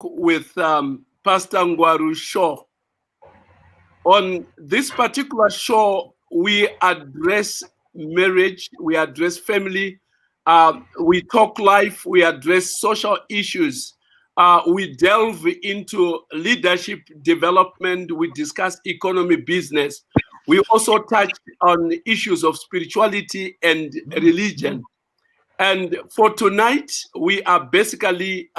with Pastor Ngwaru Shaw. On this particular show, we address marriage, we address family, we talk life, we address social issues. We delve into leadership development, we discuss economy, business. We also touch on issues of spirituality and religion. And for tonight, we are basically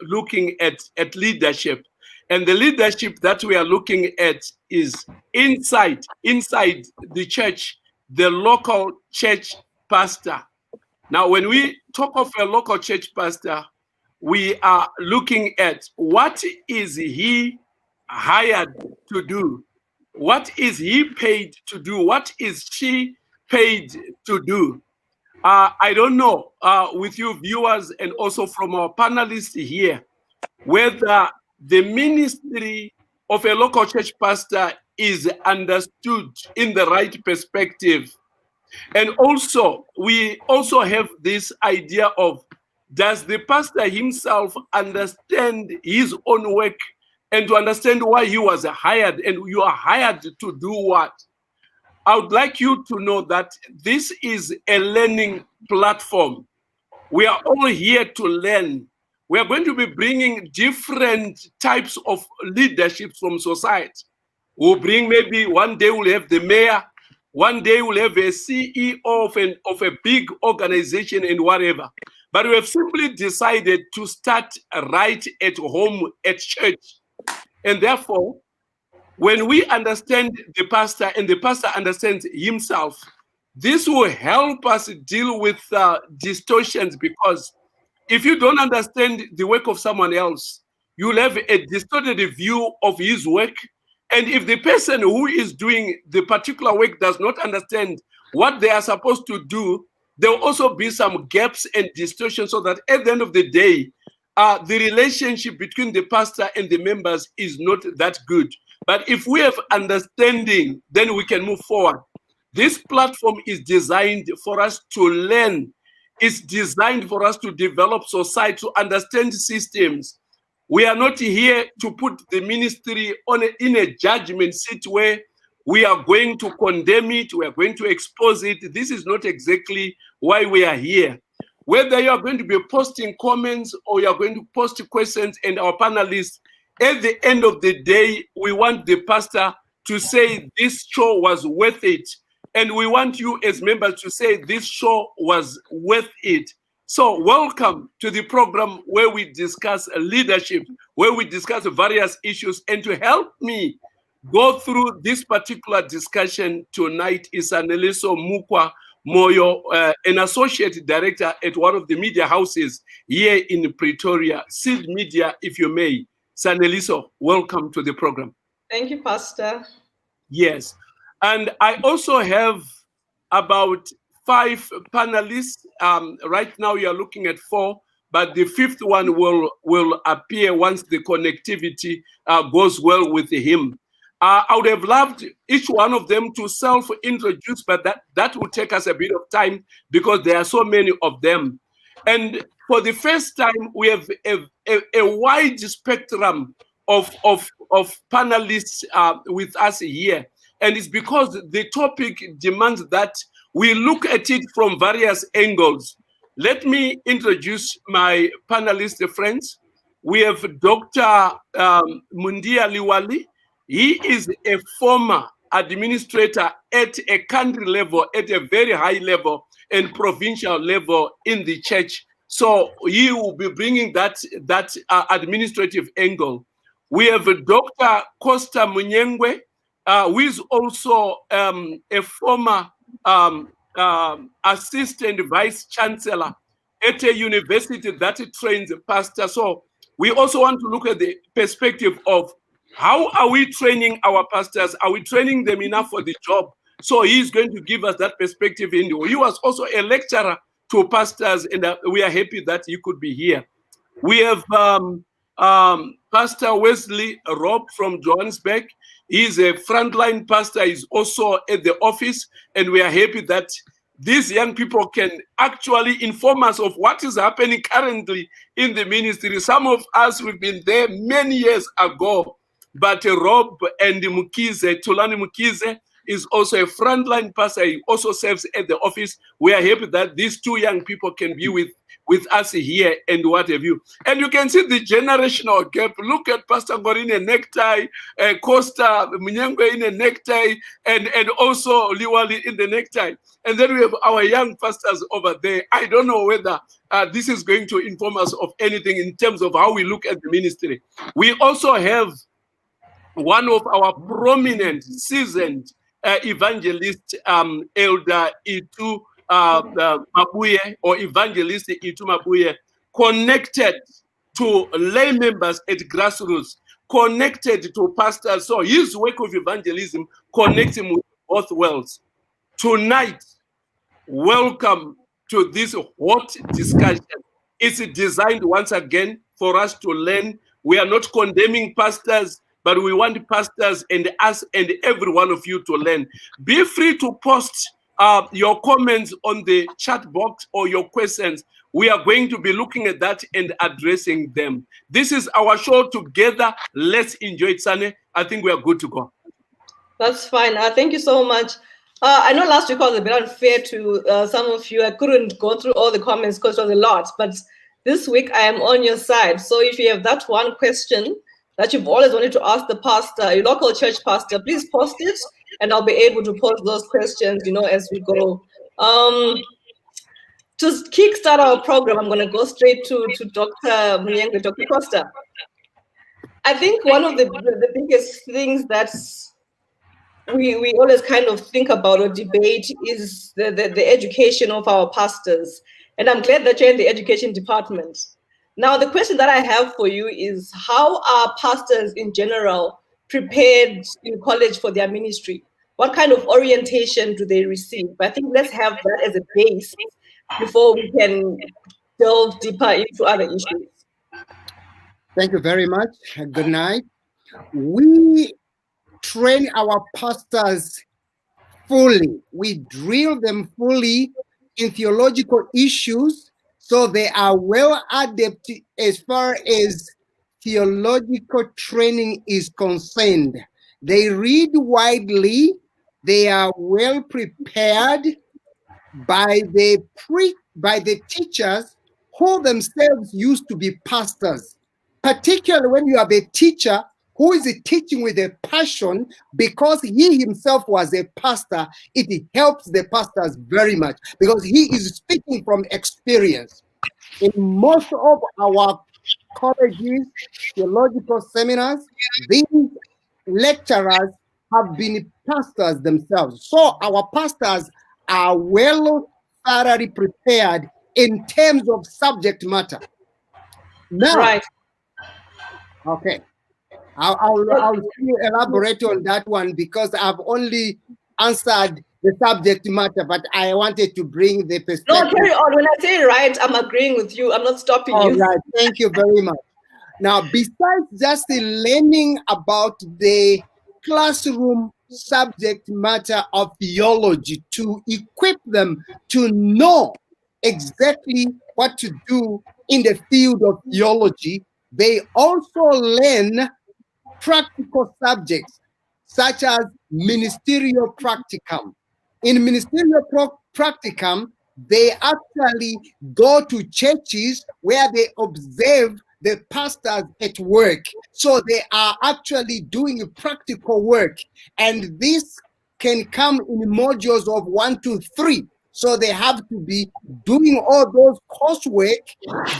looking at leadership. And the leadership that we are looking at is inside the church, the local church pastor. Now, when we talk of a local church pastor, we are looking at what is he hired to do? What is he paid to do? What is she paid to do? I don't know, with you viewers and also from our panelists here, whether the ministry of a local church pastor is understood in the right perspective. And also, we also have this idea of, does the pastor himself understand his own work and to understand why he was hired, and you are hired to do what? I would like you to know that this is a learning platform. We are all here to learn. We are going to be bringing different types of leadership from society. We'll bring, maybe one day we'll have the mayor, one day we'll have a CEO of a big organization and whatever. But we have simply decided to start right at home, at church. And therefore, when we understand the pastor and the pastor understands himself, this will help us deal with distortions, because if you don't understand the work of someone else, you'll have a distorted view of his work. And if the person who is doing the particular work does not understand what they are supposed to do, there will also be some gaps and distortions, so that at the end of the day, the relationship between the pastor and the members is not that good. But if we have understanding, then we can move forward. This platform is designed for us to learn. It's designed for us to develop society, to understand systems. We are not here to put the ministry in a judgment seat where we are going to condemn it, we are going to expose it. This is not exactly why we are here. Whether you are going to be posting comments or you are going to post questions, and our panelists, at the end of the day, we want the pastor to say this show was worth it. And we want you as members to say this show was worth it. So welcome to the program where we discuss leadership, where we discuss various issues. And to help me go through this particular discussion tonight is Saneliso Mukwa Moyo, an associate director at one of the media houses here in Pretoria, SIDMEDIA, if you may. Saneliso, welcome to the program. Thank you, Pastor. Yes. And I also have about 5 panelists. Right now you're looking at 4, but the 5th one will appear once the connectivity goes well with him. I would have loved each one of them to self-introduce, but that will take us a bit of time because there are so many of them. And for the first time, we have a wide spectrum of panelists with us here. And it's because the topic demands that we look at it from various angles. Let me introduce my panelist friends. We have Dr. Mundia Liwali. He is a former administrator at a country level, at a very high level and provincial level in the church. So he will be bringing that administrative angle. We have Dr. Costa Munyengwe, who is also a former assistant vice chancellor at a university that trains pastors. So we also want to look at the perspective of how are we training our pastors? Are we training them enough for the job? So he's going to give us that perspective. He was also a lecturer to pastors, and we are happy that he could be here. We have Pastor Wesley Rob from Johannesburg. He's a frontline pastor. He's also at the office, and we are happy that these young people can actually inform us of what is happening currently in the ministry. Some of us, we've been there many years ago, but Rob and Mukize, Tulani Mukize, is also a frontline pastor. He also serves at the office. We are happy that these two young people can be with us here and what have you. And you can see the generational gap. Look at Pastor Ngor in a necktie, Costa Munyangwe in a necktie, and also Liwali in the necktie. And then we have our young pastors over there. I don't know whether this is going to inform us of anything in terms of how we look at the ministry. We also have one of our prominent, seasoned evangelist, Elder Itu Mabuye, or Evangelist Itu Mabuye, connected to lay members at grassroots, connected to pastors. So his work of evangelism connects him with both worlds. Tonight, welcome to this hot discussion. It's designed once again for us to learn. We are not condemning pastors, but we want pastors and us and every one of you to learn. Be free to post your comments on the chat box or your questions. We are going to be looking at that and addressing them. This is our show together. Let's enjoy it, Sane. I think we are good to go. That's fine. Thank you so much. I know last week was a bit unfair to some of you. I couldn't go through all the comments because it was a lot, but this week I am on your side. So if you have that one question that you've always wanted to ask the pastor, your local church pastor, please post it and I'll be able to post those questions, as we go. To kickstart our program, I'm going to go straight to Dr. Munyangwe, Dr. Costa. I think one of the biggest things that's we always kind of think about or debate is the education of our pastors. And I'm glad that you're in the education department. Now, the question that I have for you is, how are pastors in general prepared in college for their ministry? What kind of orientation do they receive? I think let's have that as a base before we can delve deeper into other issues. Thank you very much. Good night. We train our pastors fully. We drill them fully in theological issues so they are well adapted as far as theological training is concerned. They read widely. They are well prepared by the teachers who themselves used to be pastors. Particularly when you have a teacher who is teaching with a passion because he himself was a pastor, it helps the pastors very much because he is speaking from experience. In most of our colleges, theological seminars, these lecturers have been pastors themselves. So our pastors are well thoroughly prepared in terms of subject matter. Now, right. Okay. I'll elaborate on that one because I've only answered the subject matter, but I wanted to bring the perspective. No, carry on. When I say right, I'm agreeing with you. I'm not stopping you. All right. Thank you very much. Now, besides just learning about the classroom subject matter of theology to equip them to know exactly what to do in the field of theology, they also learn practical subjects such as ministerial practicum. In ministerial practicum, they actually go to churches where they observe the pastors at work. So they are actually doing practical work. And this can come in modules of 1 to 3. So they have to be doing all those coursework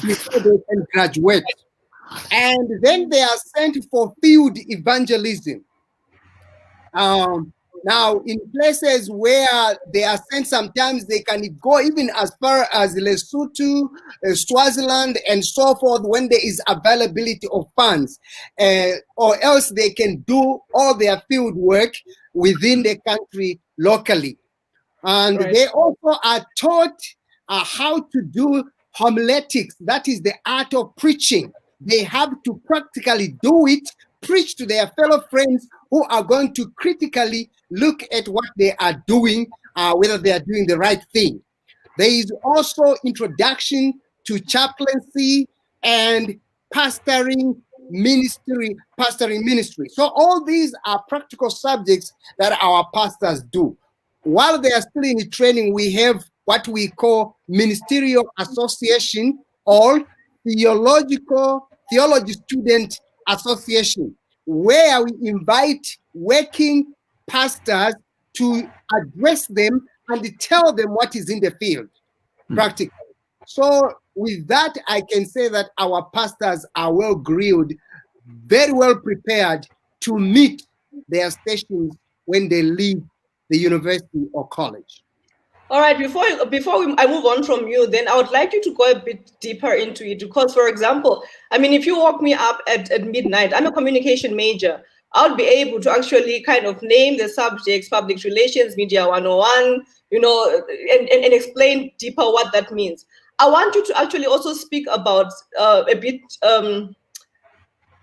before they can graduate. And then they are sent for field evangelism. Now, in places where they are sent, sometimes they can go even as far as Lesotho, Swaziland, and so forth when there is availability of funds. Or else they can do all their field work within the country locally. And they also are taught how to do homiletics. That is the art of preaching. They have to practically do it, preach to their fellow friends who are going to critically look at what they are doing whether they are doing the right thing. There is also introduction to chaplaincy and pastoring ministry. So all these are practical subjects that our pastors do. While they are still in the training, we have what we call ministerial association or theology student association, where we invite working pastors to address them and tell them what is in the field practically. So with that, I can say that our pastors are well grilled, very well prepared to meet their stations when they leave the university or college. All right, I move on from you, then I would like you to go a bit deeper into it. Because, for example, I mean, if you woke me up at midnight, I'm a communication major. I'll be able to actually kind of name the subjects, public relations, media 101, you know, and explain deeper what that means. I want you to actually also speak about a bit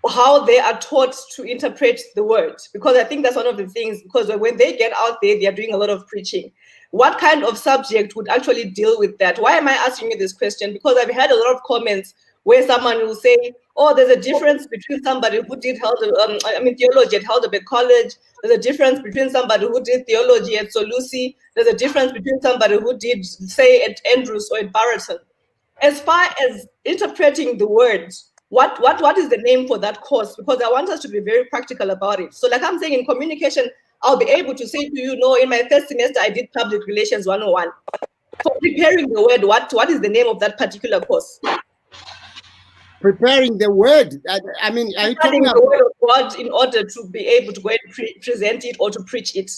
how they are taught to interpret the word, because I think that's one of the things, because when they get out there, they are doing a lot of preaching. What kind of subject would actually deal with that? Why am I asking you this question? Because I've had a lot of comments where someone will say, oh, there's a difference between somebody who did theology at Heidelberg College. There's a difference between somebody who did theology at Solusi. There's a difference between somebody who did, say, at Andrews or at Barreton. As far as interpreting the words, what is the name for that course? Because I want us to be very practical about it. So like I'm saying, in communication, I'll be able to say to you, no, in my first semester, I did public relations 101. For preparing the word, what is the name of that particular course? Preparing the word. I mean, are you talking about the word of God in order to be able to go and present it or to preach it?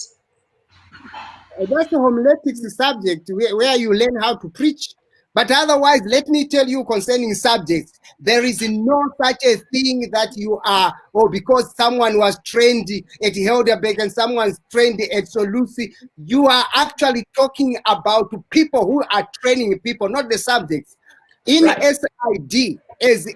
That's the homiletics subject where you learn how to preach. But otherwise, let me tell you concerning subjects, there is no such a thing that you are, or because someone was trained at Heidelberg and someone's trained at Solusi, you are actually talking about people who are training people, not the subjects. In SID, as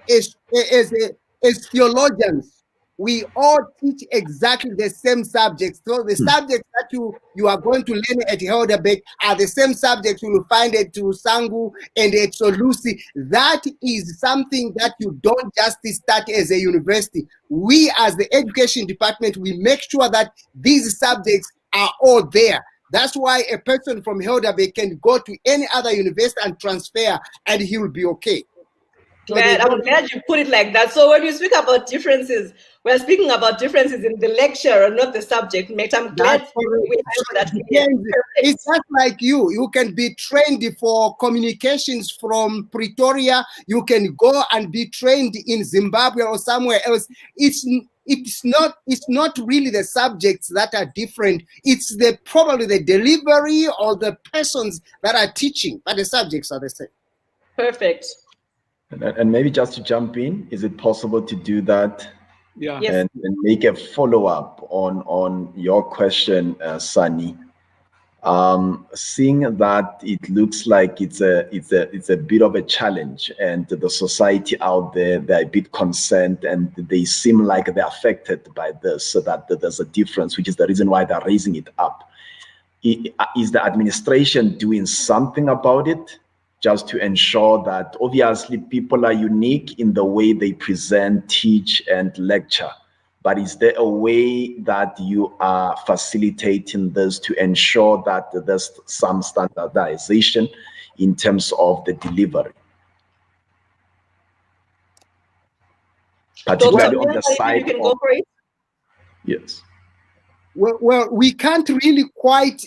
theologians, we all teach exactly the same subjects. So the subjects that you are going to learn at Heidelberg are the same subjects you will find at Sangu and at Solusi. That is something that you don't just start as a university. We as the education department, we make sure that these subjects are all there. That's why a person from Heidelberg can go to any other university and transfer and he will be okay. So I'm glad you put it like that. So when you speak about differences, we're speaking about differences in the lecture and not the subject, mate. I'm glad we have that. It's just like you can be trained for communications from Pretoria. You can go and be trained in Zimbabwe or somewhere else. It's not really the subjects that are different. It's probably the delivery or the persons that are teaching, but the subjects are the same. Perfect. And maybe just to jump in, is it possible to do that? Yeah. Yes. And make a follow-up on your question, Sunny. Seeing that it looks like it's a bit of a challenge, and the society out there, they're a bit concerned and they seem like they're affected by this, so that there's a difference, which is the reason why they're raising it up. Is the administration doing something about it, just to ensure that obviously people are unique in the way they present, teach, and lecture? But is there a way that you are facilitating this to ensure that there's some standardization in terms of the delivery? Particularly on the side you can go for it. Yes. Well, we can't really quite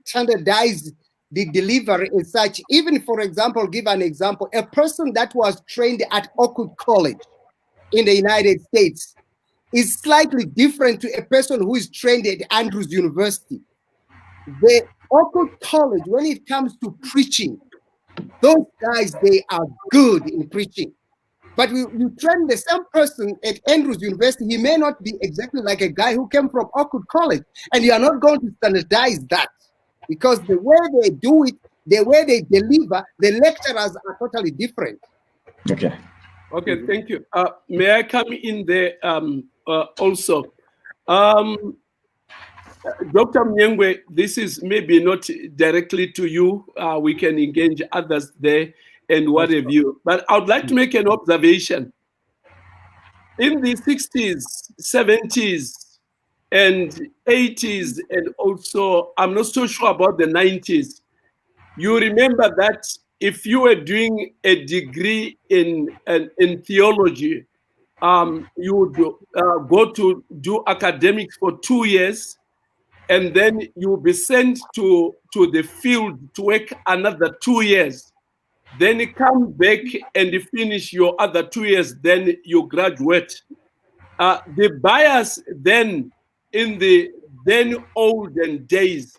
standardize the delivery as such. Even, for example, give an example, a person that was trained at Oakwood College in the United States is slightly different to a person who is trained at Andrews University. The Oakwood College, when it comes to preaching, those guys, they are good in preaching. But you train the same person at Andrews University, he may not be exactly like a guy who came from Oakwood College. And you are not going to standardize that, because the way they do it, the way they deliver, the lecturers are totally different. Okay. Okay, thank you. May I come in there also? Dr. Mnyengwe, this is maybe not directly to you. We can engage others there and what have you. But I would like to make an observation. In the 60s, 70s, and 80s, and also, I'm not so sure about the 90s, you remember that if you were doing a degree in theology, you would go to do academics for 2 years, and then you will be sent to the field to work another 2 years. Then you come back and you finish your other 2 years, then you graduate. The bias then in the then olden days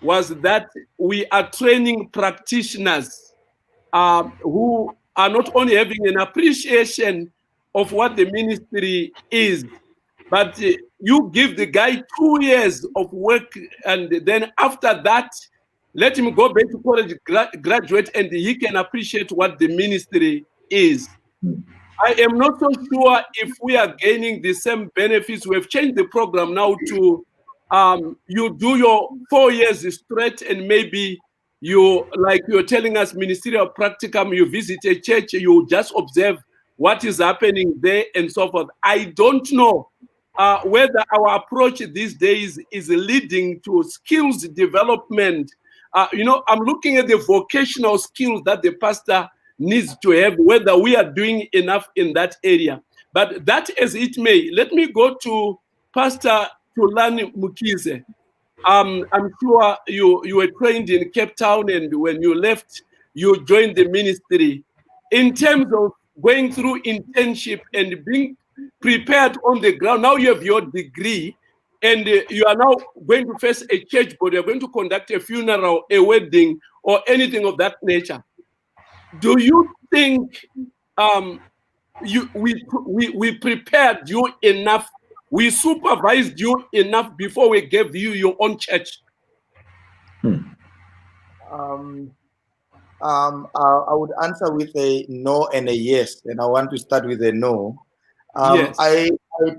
was that we are training practitioners who are not only having an appreciation of what the ministry is, but you give the guy 2 years of work, and then after that, let him go back to college, graduate, and he can appreciate what the ministry is. I am not so sure if we are gaining the same benefits. We've changed the program now to you do your 4 years straight, and maybe you, like you're telling us, ministerial practicum, you visit a church, you just observe what is happening there and so forth. I don't know whether our approach these days is leading to skills development. I'm looking at the vocational skills that the pastor needs to have, whether we are doing enough in that area. But that as it may, let me go to Pastor Tulani Mukize. I'm sure you were trained in Cape Town, and when you left, you joined the ministry. In terms of going through internship and being prepared on the ground, now you have your degree, and you are now going to face a church board, you're going to conduct a funeral, a wedding, or anything of that nature. Do you think we prepared you enough? We supervised you enough before we gave you your own church? I would answer with a no and a yes, and I want to start with a no. Yes. I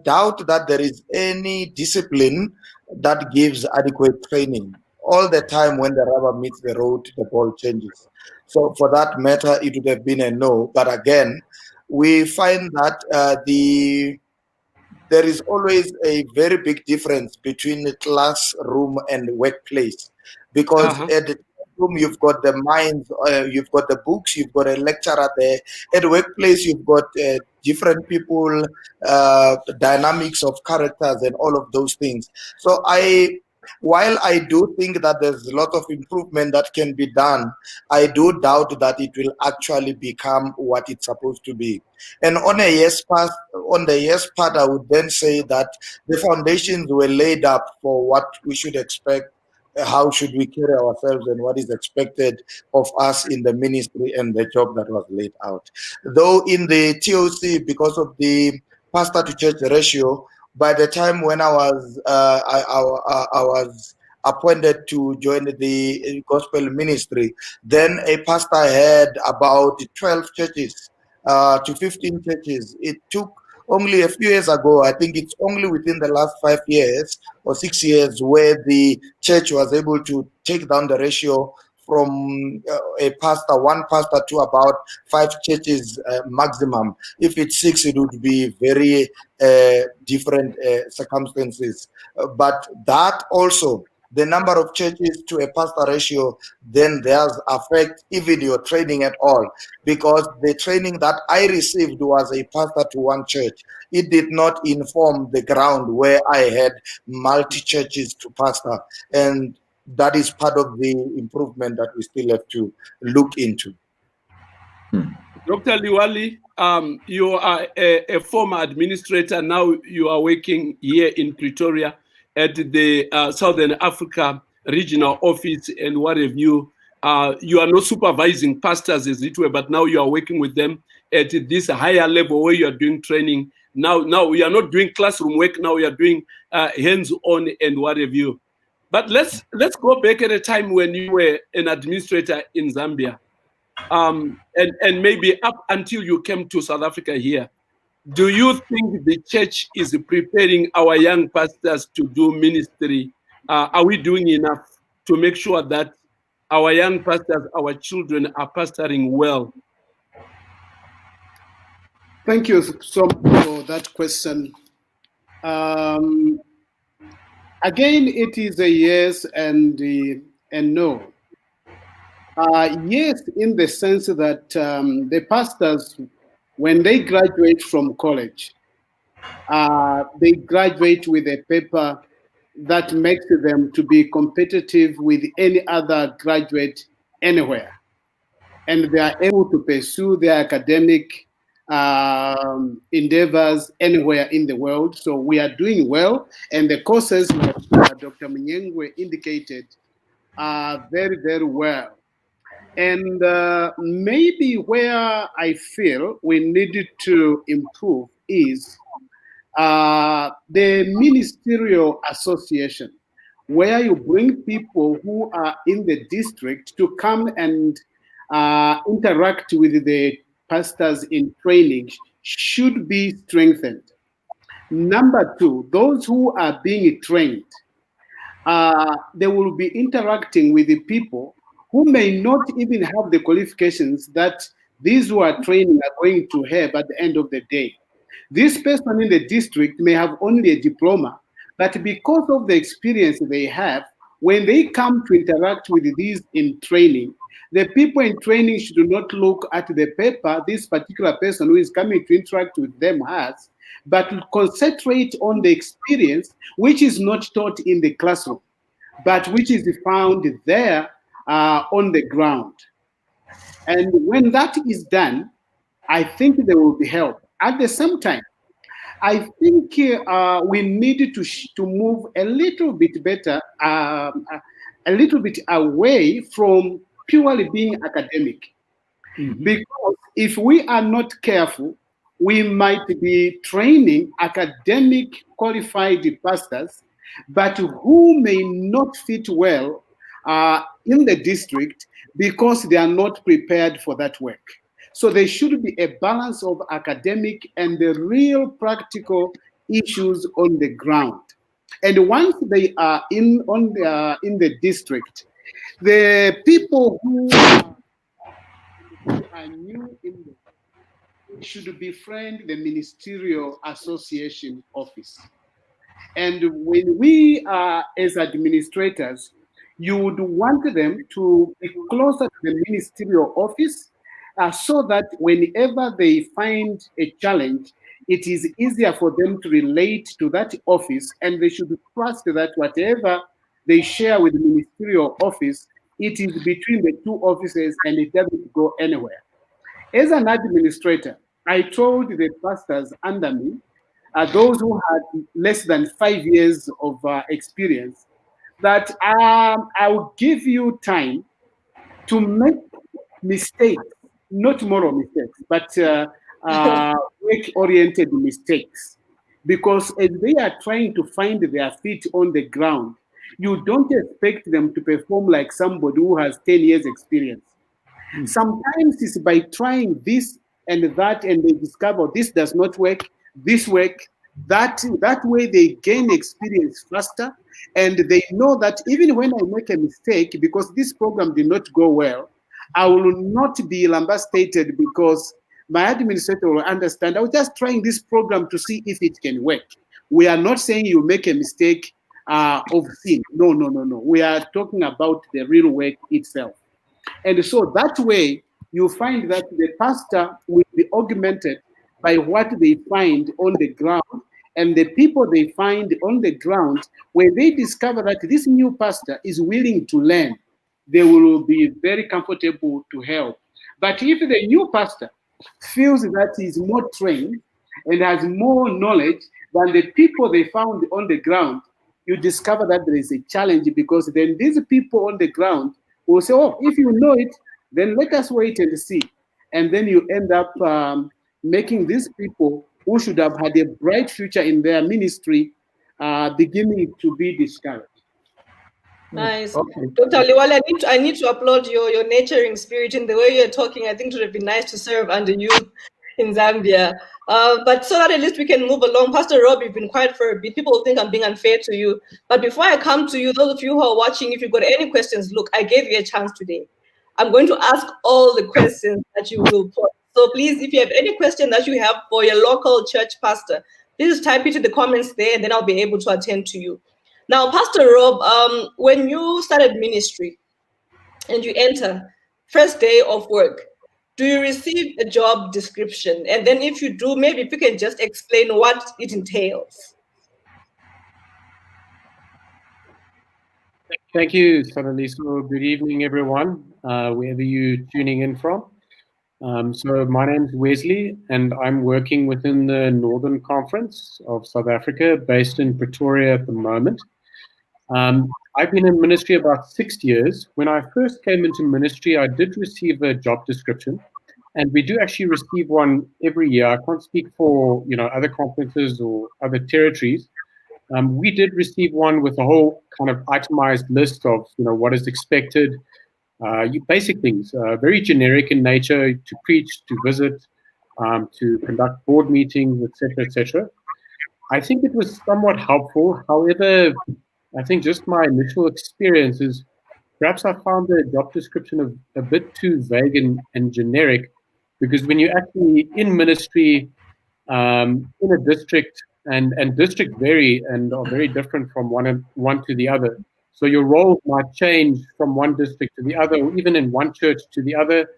doubt that there is any discipline that gives adequate training. All the time when the rubber meets the road, the ball changes. So for that matter, it would have been a no. But again, we find that there is always a very big difference between the classroom and the workplace, because at the classroom you've got the minds, you've got the books, you've got a lecturer there. At the workplace you've got different people, dynamics of characters and all of those things. So while I do think that there's a lot of improvement that can be done, I do doubt that it will actually become what it's supposed to be. And on the yes part, I would then say that the foundations were laid up for what we should expect, how should we carry ourselves, and what is expected of us in the ministry and the job that was laid out. Though in the TOC, because of the pastor to church ratio, by the time when I was appointed to join the gospel ministry, then a pastor had about 12 churches to 15 churches. It took only a few years ago, I think it's only within the last 5 years or 6 years, where the church was able to take down the ratio from one pastor to about 5 churches maximum. If it's 6, it would be very different circumstances. But that also, the number of churches to a pastor ratio, then does affect even your training at all, because the training that I received was a pastor to one church. It did not inform the ground where I had multi-churches to pastor, and that is part of the improvement that we still have to look into. Dr. Liwali, you are a former administrator. Now you are working here in Pretoria at the Southern Africa Regional Office, and what have you. You are not supervising pastors, as it were, but now you are working with them at this higher level where you are doing training. Now we are not doing classroom work. Now we are doing hands-on and what have you. But let's go back at a time when you were an administrator in Zambia, and maybe up until you came to South Africa here. Do you think the church is preparing our young pastors to do ministry are we doing enough to make sure that our young pastors, our children are pastoring well? Thank you so much for that question. Again, it is a yes and no. Yes, in the sense that the pastors, when they graduate from college, they graduate with a paper that makes them to be competitive with any other graduate anywhere. And they are able to pursue their academic endeavors anywhere in the world. So we are doing well. And the courses that Dr. Mnyengwe indicated are very, very well. And maybe where I feel we needed to improve is the ministerial association, where you bring people who are in the district to come and interact with the pastors in training should be strengthened. Number two, those who are being trained, they will be interacting with the people who may not even have the qualifications that these who are training are going to have at the end of the day. This person in the district may have only a diploma, but because of the experience they have, when they come to interact with these in training, the people in training should not look at the paper this particular person who is coming to interact with them has, but concentrate on the experience which is not taught in the classroom, but which is found there on the ground. And when that is done, I think there will be help. At the same time, I think we need to move a little bit better, a little bit away from purely being academic. Mm-hmm. Because if we are not careful, we might be training academic qualified pastors, but who may not fit well in the district because they are not prepared for that work. So there should be a balance of academic and the real practical issues on the ground. And once they are in the district, the people who are new in the should befriend the ministerial association office. And when we are as administrators, you would want them to be closer to the ministerial office so that whenever they find a challenge, it is easier for them to relate to that office, and they should trust that whatever they share with the ministerial office, it is between the two offices and it doesn't go anywhere. As an administrator, I told the pastors under me, those who had less than 5 years of experience, that I will give you time to make mistakes, not moral mistakes, but work-oriented mistakes. Because as they are trying to find their feet on the ground, you don't expect them to perform like somebody who has 10 years experience. Mm. Sometimes it's by trying this and that, and they discover this does not work, this work. That way they gain experience faster, and they know that even when I make a mistake, because this program did not go well, I will not be lambasted because my administrator will understand. I was just trying this program to see if it can work. We are not saying you make a mistake of sin. No. We are talking about the real work itself. And so that way, you find that the pastor will be augmented by what they find on the ground, and the people they find on the ground, when they discover that this new pastor is willing to learn, they will be very comfortable to help. But if the new pastor feels that he's more trained and has more knowledge than the people they found on the ground, you discover that there is a challenge, because then these people on the ground will say, oh, if you know it, then let us wait and see. And then you end up making these people who should have had a bright future in their ministry beginning to be discouraged. Nice. Okay. Dr. Liwale, I need to applaud your nurturing spirit in the way you're talking. I think it would be nice to serve under you in Zambia. But so that at least we can move along. Pastor Rob, you've been quiet for a bit. People think I'm being unfair to you. But before I come to you, those of you who are watching, if you've got any questions, look, I gave you a chance today. I'm going to ask all the questions that you will put. So please, if you have any question that you have for your local church pastor, please type it in the comments there, and then I'll be able to attend to you. Now, Pastor Rob, when you started ministry and you enter, first day of work, do you receive a job description? And then if you do, maybe if you can just explain what it entails. Thank you, Sanaliso. Good evening, everyone, wherever you're tuning in from. So my name is Wesley, and I'm working within the Northern Conference of South Africa, based in Pretoria at the moment. I've been in ministry about 6 years. When I first came into ministry, I did receive a job description, and we do actually receive one every year. I can't speak for other conferences or other territories. We did receive one with a whole kind of itemized list of what is expected, basic things, very generic in nature: to preach, to visit, to conduct board meetings, etc., etc. I think it was somewhat helpful. However, I think just my initial experiences, perhaps I found the job description a bit too vague and generic, because when you're actually in ministry in a district, and districts vary and are very different from one to the other. So your role might change from one district to the other, or even in one church to the other.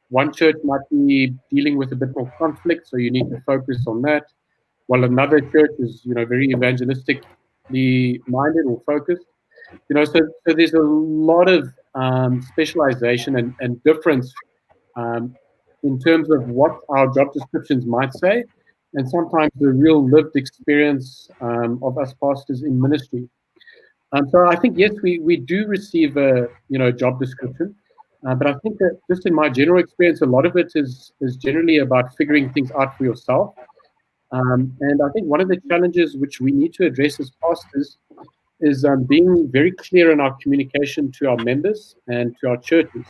One church might be dealing with a bit more conflict, so you need to focus on that, while another church is very evangelistically minded or focused. So there's a lot of specialization and difference in terms of what our job descriptions might say, and sometimes the real lived experience of us pastors in ministry. So I think, yes, we do receive a job description, but I think that just in my general experience, a lot of it is generally about figuring things out for yourself. And I think one of the challenges which we need to address as pastors is being very clear in our communication to our members and to our churches.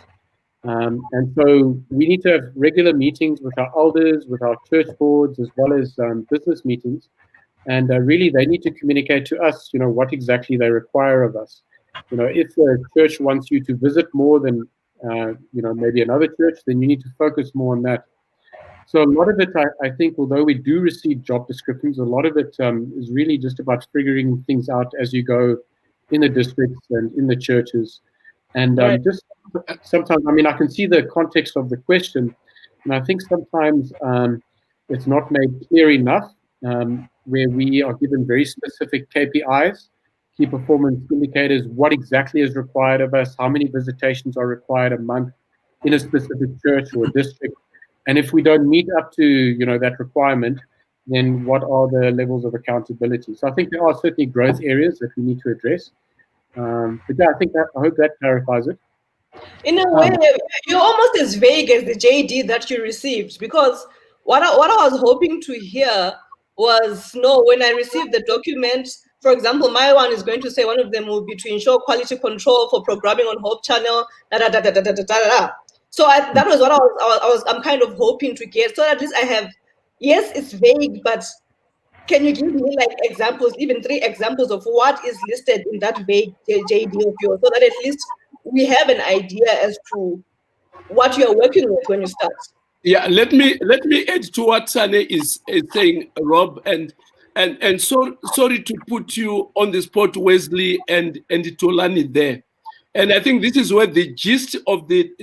And so we need to have regular meetings with our elders, with our church boards, as well as business meetings. And really, they need to communicate to us, what exactly they require of us. If a church wants you to visit more than, maybe another church, then you need to focus more on that. So a lot of it, I think, although we do receive job descriptions, a lot of it is really just about figuring things out as you go in the districts and in the churches. And just sometimes, I can see the context of the question, and I think sometimes it's not made clear enough, where we are given very specific KPIs, key performance indicators, what exactly is required of us, how many visitations are required a month in a specific church or district. And if we don't meet up to that requirement, then what are the levels of accountability? So I think there are certainly growth areas that we need to address. But yeah, I hope that clarifies it. In a way, you're almost as vague as the JD that you received, because what I was hoping to hear was, no, when I received the document, for example, my one is going to say one of them will be to ensure quality control for programming on Hope Channel, So that was what I'm kind of hoping to get. So at least I have, yes, it's vague, but can you give me like examples, even 3 examples of what is listed in that vague JD of yours, so that at least we have an idea as to what you are working with when you start? Yeah, let me add to what Sane is saying, Rob, and so sorry to put you on the spot, Wesley and Tolani there. And I think this is where the gist of the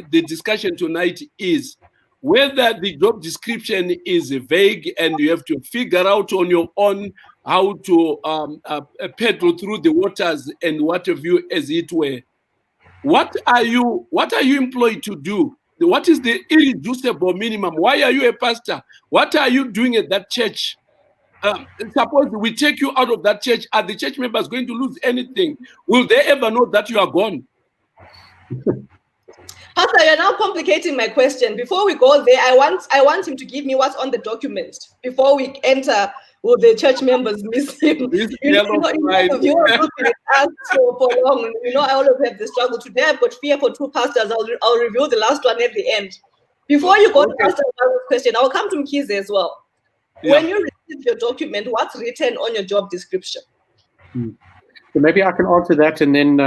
discussion tonight is, whether the job description is vague and you have to figure out on your own how to paddle through the waters and what have you, as it were. What are you employed to do? What is the irreducible minimum? Why are you a pastor? What are you doing at that church? Suppose we take you out of that church, are the church members going to lose anything? Will they ever know that you are gone? Pastor, you're now complicating my question. Before we go there, I want him to give me what's on the document before we enter with the church members missing. You have been asked for long. I always have the struggle. Today I've got fear for 2 pastors. I'll reveal the last one at the end. Before you go to Pastor Ngwaru's question, I'll come to Mkhize as well. Yeah. When you receive your document, what's written on your job description? So maybe I can answer that, and then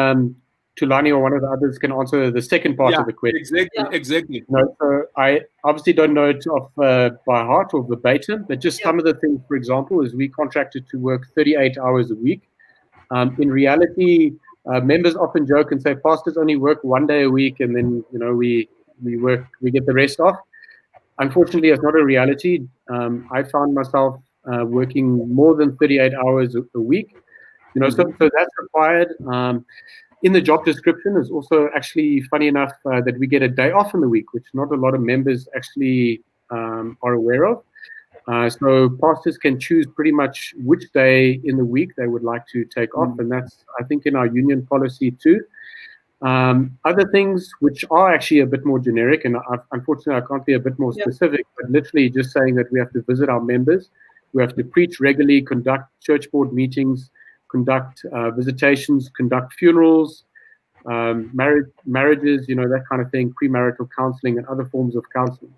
Tulani or one of the others can answer the second part of the question. Exactly. No, so I obviously don't know it off by heart or verbatim, but just some of the things, for example, is we contracted to work 38 hours a week. In reality, members often joke and say pastors only work 1 day a week, and then we get the rest off. Unfortunately, it's not a reality. I found myself working more than 38 hours a week. So that's required. In the job description is also actually funny enough that we get a day off in the week, which not a lot of members actually are aware of. So pastors can choose pretty much which day in the week they would like to take off, and that's, I think, in our union policy too. Other things which are actually a bit more generic, and unfortunately I can't be a bit more specific, but literally just saying that we have to visit our members, we have to preach regularly, conduct church board meetings, conduct visitations, conduct funerals, marriages, that kind of thing, premarital counseling and other forms of counseling.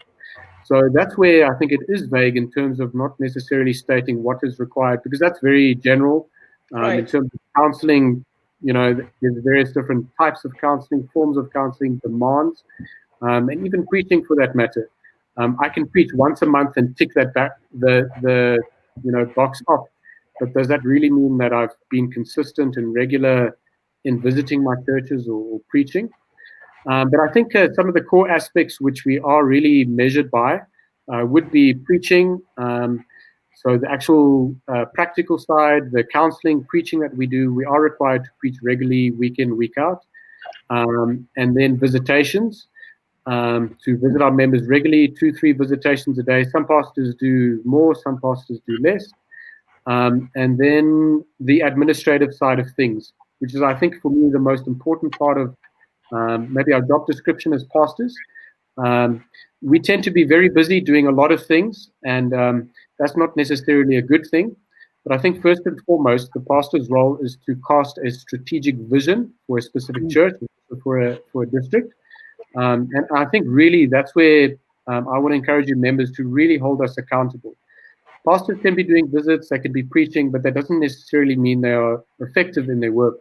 So that's where I think it is vague in terms of not necessarily stating what is required, because that's very general. In terms of counseling, there's various different types of counseling, forms of counseling, demands, and even preaching for that matter. I can preach once a month and tick that back the box off, but does that really mean that I've been consistent and regular in visiting my churches or preaching? But I think some of the core aspects which we are really measured by would be preaching. So the actual practical side, the counseling, preaching that we do, we are required to preach regularly, week in, week out. And then visitations, to visit our members regularly, 2-3 visitations a day. Some pastors do more, some pastors do less. And then the administrative side of things, which is, I think, for me, the most important part of maybe our job description as pastors. We tend to be very busy doing a lot of things, and that's not necessarily a good thing. But I think first and foremost, the pastor's role is to cast a strategic vision for a specific church, for a district. And I think really that's where I want to encourage you members to really hold us accountable. Pastors can be doing visits, they can be preaching, but that doesn't necessarily mean they are effective in their work.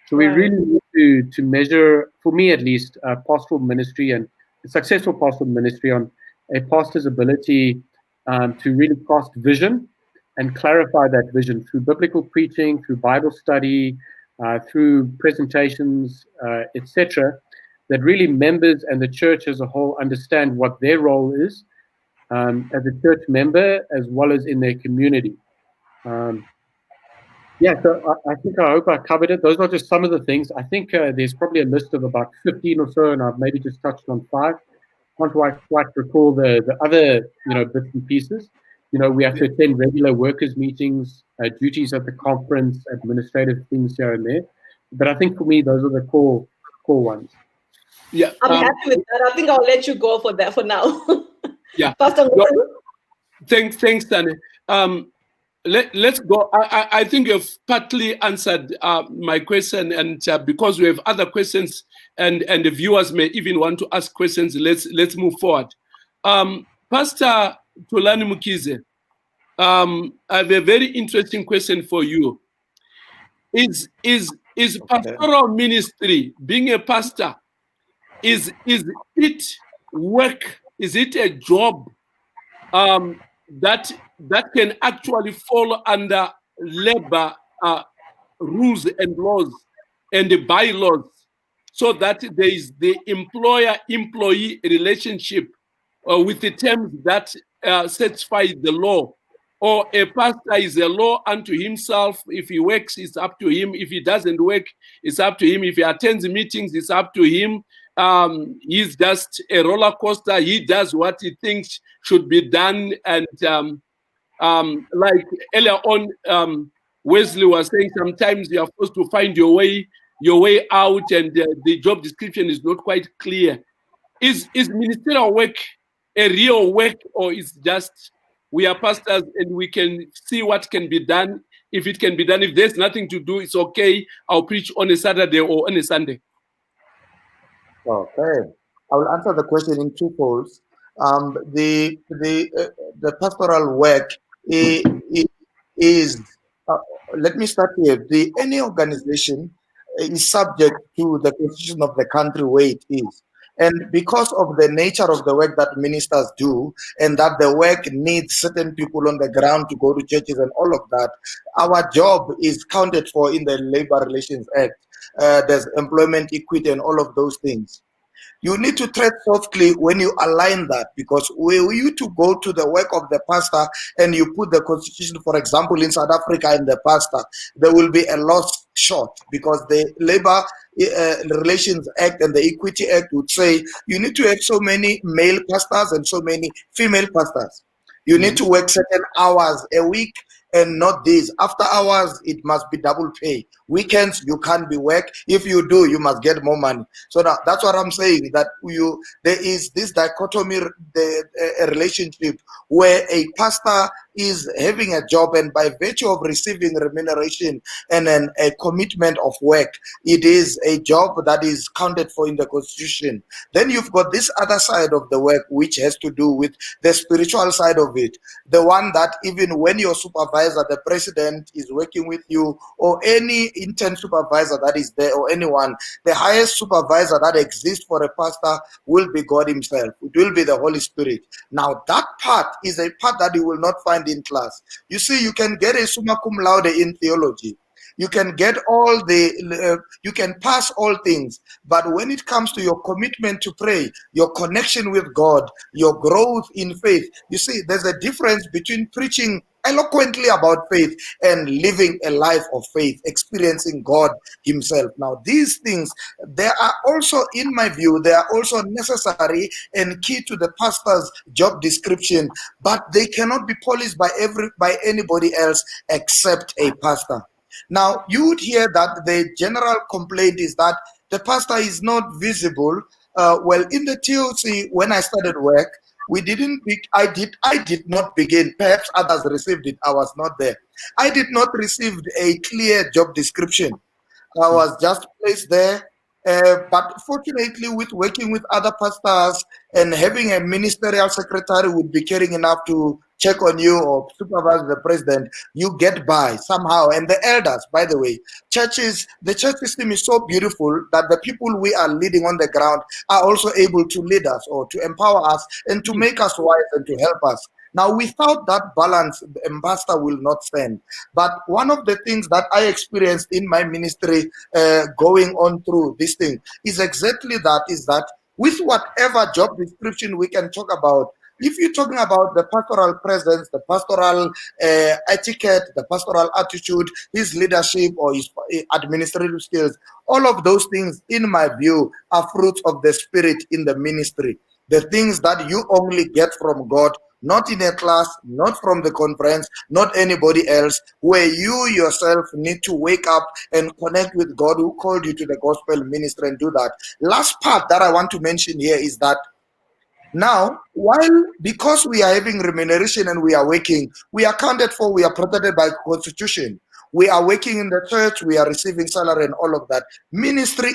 So we really need to measure, for me at least, pastoral ministry and successful pastoral ministry on a pastor's ability to really cast vision and clarify that vision through biblical preaching, through Bible study, through presentations, etc., that really members and the church as a whole understand what their role is as a church member as well as in their community. So I hope I covered it. Those are just some of the things. I think there's probably a list of about 15 or so, and I've maybe just touched on 5. I can't quite recall the other bits and pieces. We have to attend regular workers' meetings, duties at the conference, administrative things here and there. But I think for me, those are the core ones. Yeah, I'm happy with that. I think I'll let you go for that for now. Yeah, Pastor. Thanks, Danny. Let's go. I think you've partly answered my question, and because we have other questions, and the viewers may even want to ask questions, let's move forward. Pastor Tulani Mkhize, I have a very interesting question for you. Is pastoral ministry, being a pastor, is it work? Is it a job that can actually fall under labor rules and laws and the bylaws, so that there is the employer-employee relationship with the terms that satisfy the law? Or a pastor is a law unto himself. If he works, it's up to him. If he doesn't work, it's up to him. If he attends meetings, it's up to him. He's just a roller coaster. He does what he thinks should be done. And like earlier on, Wesley was saying, sometimes you are supposed to find your way out, and the job description is not quite clear. Is ministerial work a real work, or is just we are pastors and we can see what can be done? If it can be done, if there's nothing to do, it's okay. I'll preach on a Saturday or on a Sunday. Okay. I will answer the question in 2 folds. The pastoral work is let me start here. Any organization is subject to the constitution of the country where it is. And because of the nature of the work that ministers do, and that the work needs certain people on the ground to go to churches and all of that, our job is counted for in the Labor Relations Act. There's employment equity and all of those things. You need to tread softly when you align that, because were you to go to the work of the pastor and you put the constitution, for example, in South Africa in the pastor, there will be a loss short, because the Labor Relations Act and the Equity Act would say you need to have so many male pastors and so many female pastors. You need to work certain hours a week and not days. After hours, it must be double pay. Weekends, you can't be work. If you do, you must get more money. So now, that's what I'm saying, that there is this dichotomy, a relationship where a pastor is having a job, and by virtue of receiving remuneration and a commitment of work, it is a job that is counted for in the constitution. Then you've got this other side of the work, which has to do with the spiritual side of it, the one that even when your supervisor, the president, is working with you, or any intern supervisor that is there, or anyone, the highest supervisor that exists for a pastor will be God himself. It will be the Holy Spirit. Now that part is a part that you will not find in class. You see, you can get a summa cum laude in theology. You can get all you can pass all things, but when it comes to your commitment to pray, your connection with God, your growth in faith, you see, there's a difference between preaching eloquently about faith and living a life of faith, experiencing God himself. Now, these things, they are also, in my view, they are also necessary and key to the pastor's job description, but they cannot be policed by anybody else except a pastor. Now, you would hear that the general complaint is that the pastor is not visible. Well, in the TOC, when I started work, I did not begin. Perhaps others received it. I was not there. I did not receive a clear job description. I was just placed there. But fortunately, with working with other pastors and having a ministerial secretary who would be caring enough to check on you or supervise the president, you get by somehow. And the elders, by the way, the church system is so beautiful that the people we are leading on the ground are also able to lead us or to empower us and to make us wise and to help us. Now, without that balance, the ambassador will not stand. But one of the things that I experienced in my ministry going on through this thing is exactly that, is that with whatever job description we can talk about, if you're talking about the pastoral presence, the pastoral etiquette, the pastoral attitude, his leadership or his administrative skills, all of those things, in my view, are fruits of the Spirit in the ministry. The things that you only get from God, not in a class, not from the conference, not anybody else, where you yourself need to wake up and connect with God who called you to the gospel ministry and do that. Last part that I want to mention here is that now, because we are having remuneration and we are working, we are accounted for, we are protected by Constitution. We are working in the church, we are receiving salary and all of that. Ministry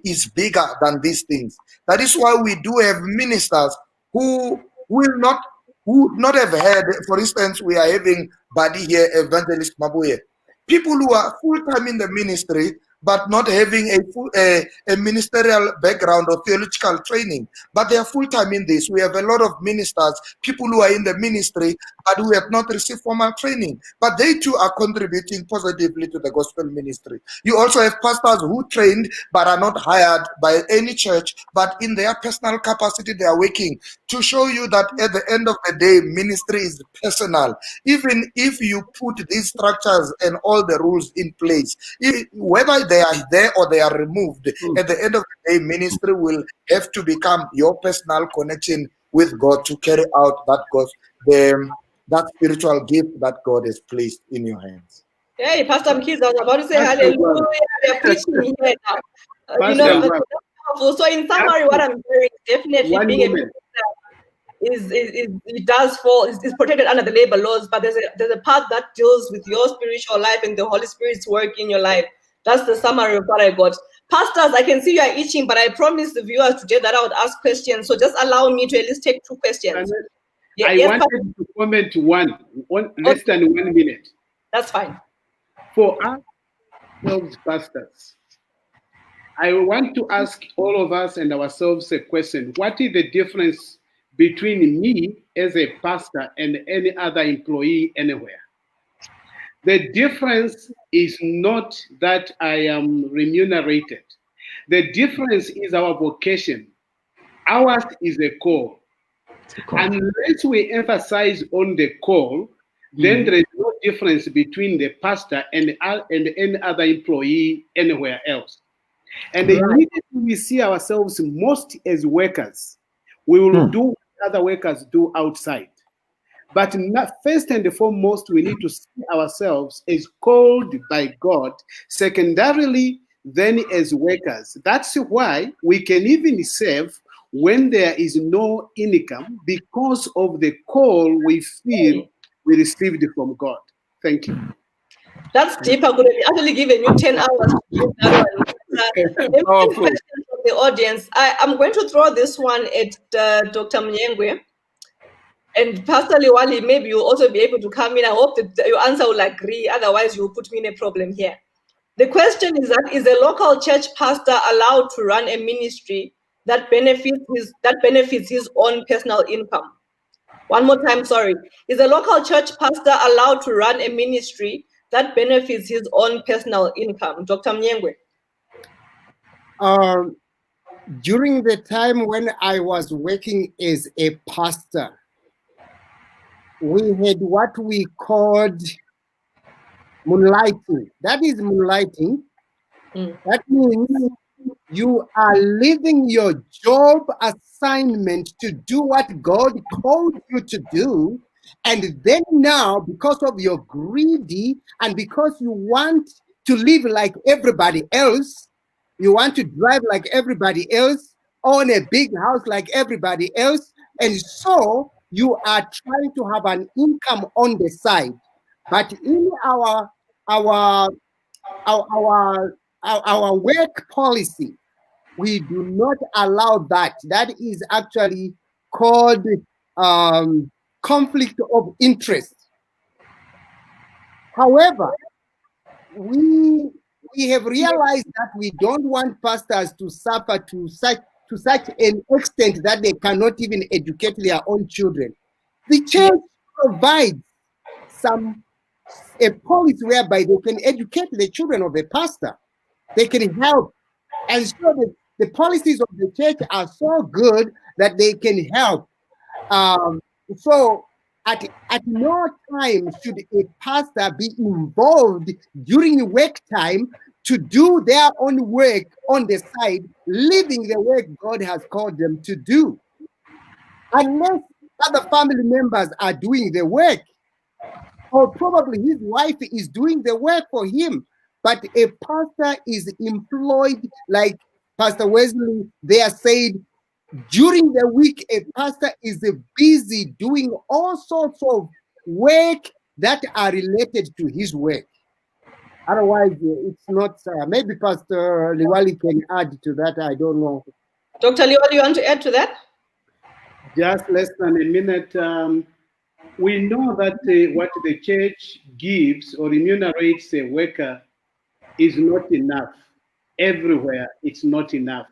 is bigger than these things. That is why we do have ministers who would not have had, for instance, we are having Buddy here, Evangelist Mabuye. People who are full-time in the ministry, but not having a ministerial background or theological training, but they are full-time in this. We have a lot of ministers, people who are in the ministry, but who have not received formal training, but they too are contributing positively to the gospel ministry. You also have pastors who trained, but are not hired by any church, but in their personal capacity, they are working to show you that at the end of the day, ministry is personal. Even if you put these structures and all the rules in place, whether they are there or they are removed, at the end of the day, ministry will have to become your personal connection with God to carry out that spiritual gift that God has placed in your hands. Hey, Pastor Mkiz, I was about to say hallelujah. They're preaching here now. So in summary, what I'm hearing, definitely being a minister is it does fall, is protected under the labor laws, but there's a part that deals with your spiritual life and the Holy Spirit's work in your life. That's the summary of what I got. Pastors, I can see you are itching, but I promised the viewers today that I would ask questions. So just allow me to at least take 2 questions. I yes, wanted to comment less than 1 minute. That's fine. For us, those pastors, I want to ask all of us and ourselves a question. What is the difference between me as a pastor and any other employee anywhere? The difference is not that I am remunerated. The difference is our vocation. Ours is a call. Unless we emphasize on the call, then there is no difference between the pastor and any other employee anywhere else. And immediately we see ourselves most as workers, we will do what other workers do outside. But first and foremost, we need to see ourselves as called by God. Secondarily, then as workers. That's why we can even serve when there is no income because of the call we feel we received from God. Thank you. That's deep. I could have actually given you 10 hours to give that one. Questions from the audience. I'm going to throw this one at Dr. Mnyengwe. And Pastor Liwali, maybe you'll also be able to come in. I hope that your answer will agree. Otherwise, you'll put me in a problem here. The question is that, is a local church pastor allowed to run a ministry that benefits his own personal income? One more time, sorry. Is a local church pastor allowed to run a ministry that benefits his own personal income? Dr. Mnyengwe. During the time when I was working as a pastor, we had what we called moonlighting. That is moonlighting. That means you are leaving your job assignment to do what God called you to do. And then now, because of your greedy and because you want to live like everybody else, you want to drive like everybody else, own a big house like everybody else, and so you are trying to have an income on the side. But in our work policy, we do not allow that. That is actually called conflict of interest. However, we have realized that we don't want pastors to suffer to such an extent that they cannot even educate their own children. The church provides a policy whereby they can educate the children of a pastor. They can help. And so the policies of the church are so good that they can help. So at no time should a pastor be involved during work time to do their own work on the side, leaving the work God has called them to do. Unless other family members are doing the work, or probably his wife is doing the work for him. But a pastor is employed, like Pastor Wesley there said, during the week, a pastor is busy doing all sorts of work that are related to his work. Otherwise, it's not, maybe Pastor Liwali can add to that, I don't know. Dr. Liwali, you want to add to that? Just less than a minute. We know that what the church gives or remunerates a worker is not enough. Everywhere, it's not enough.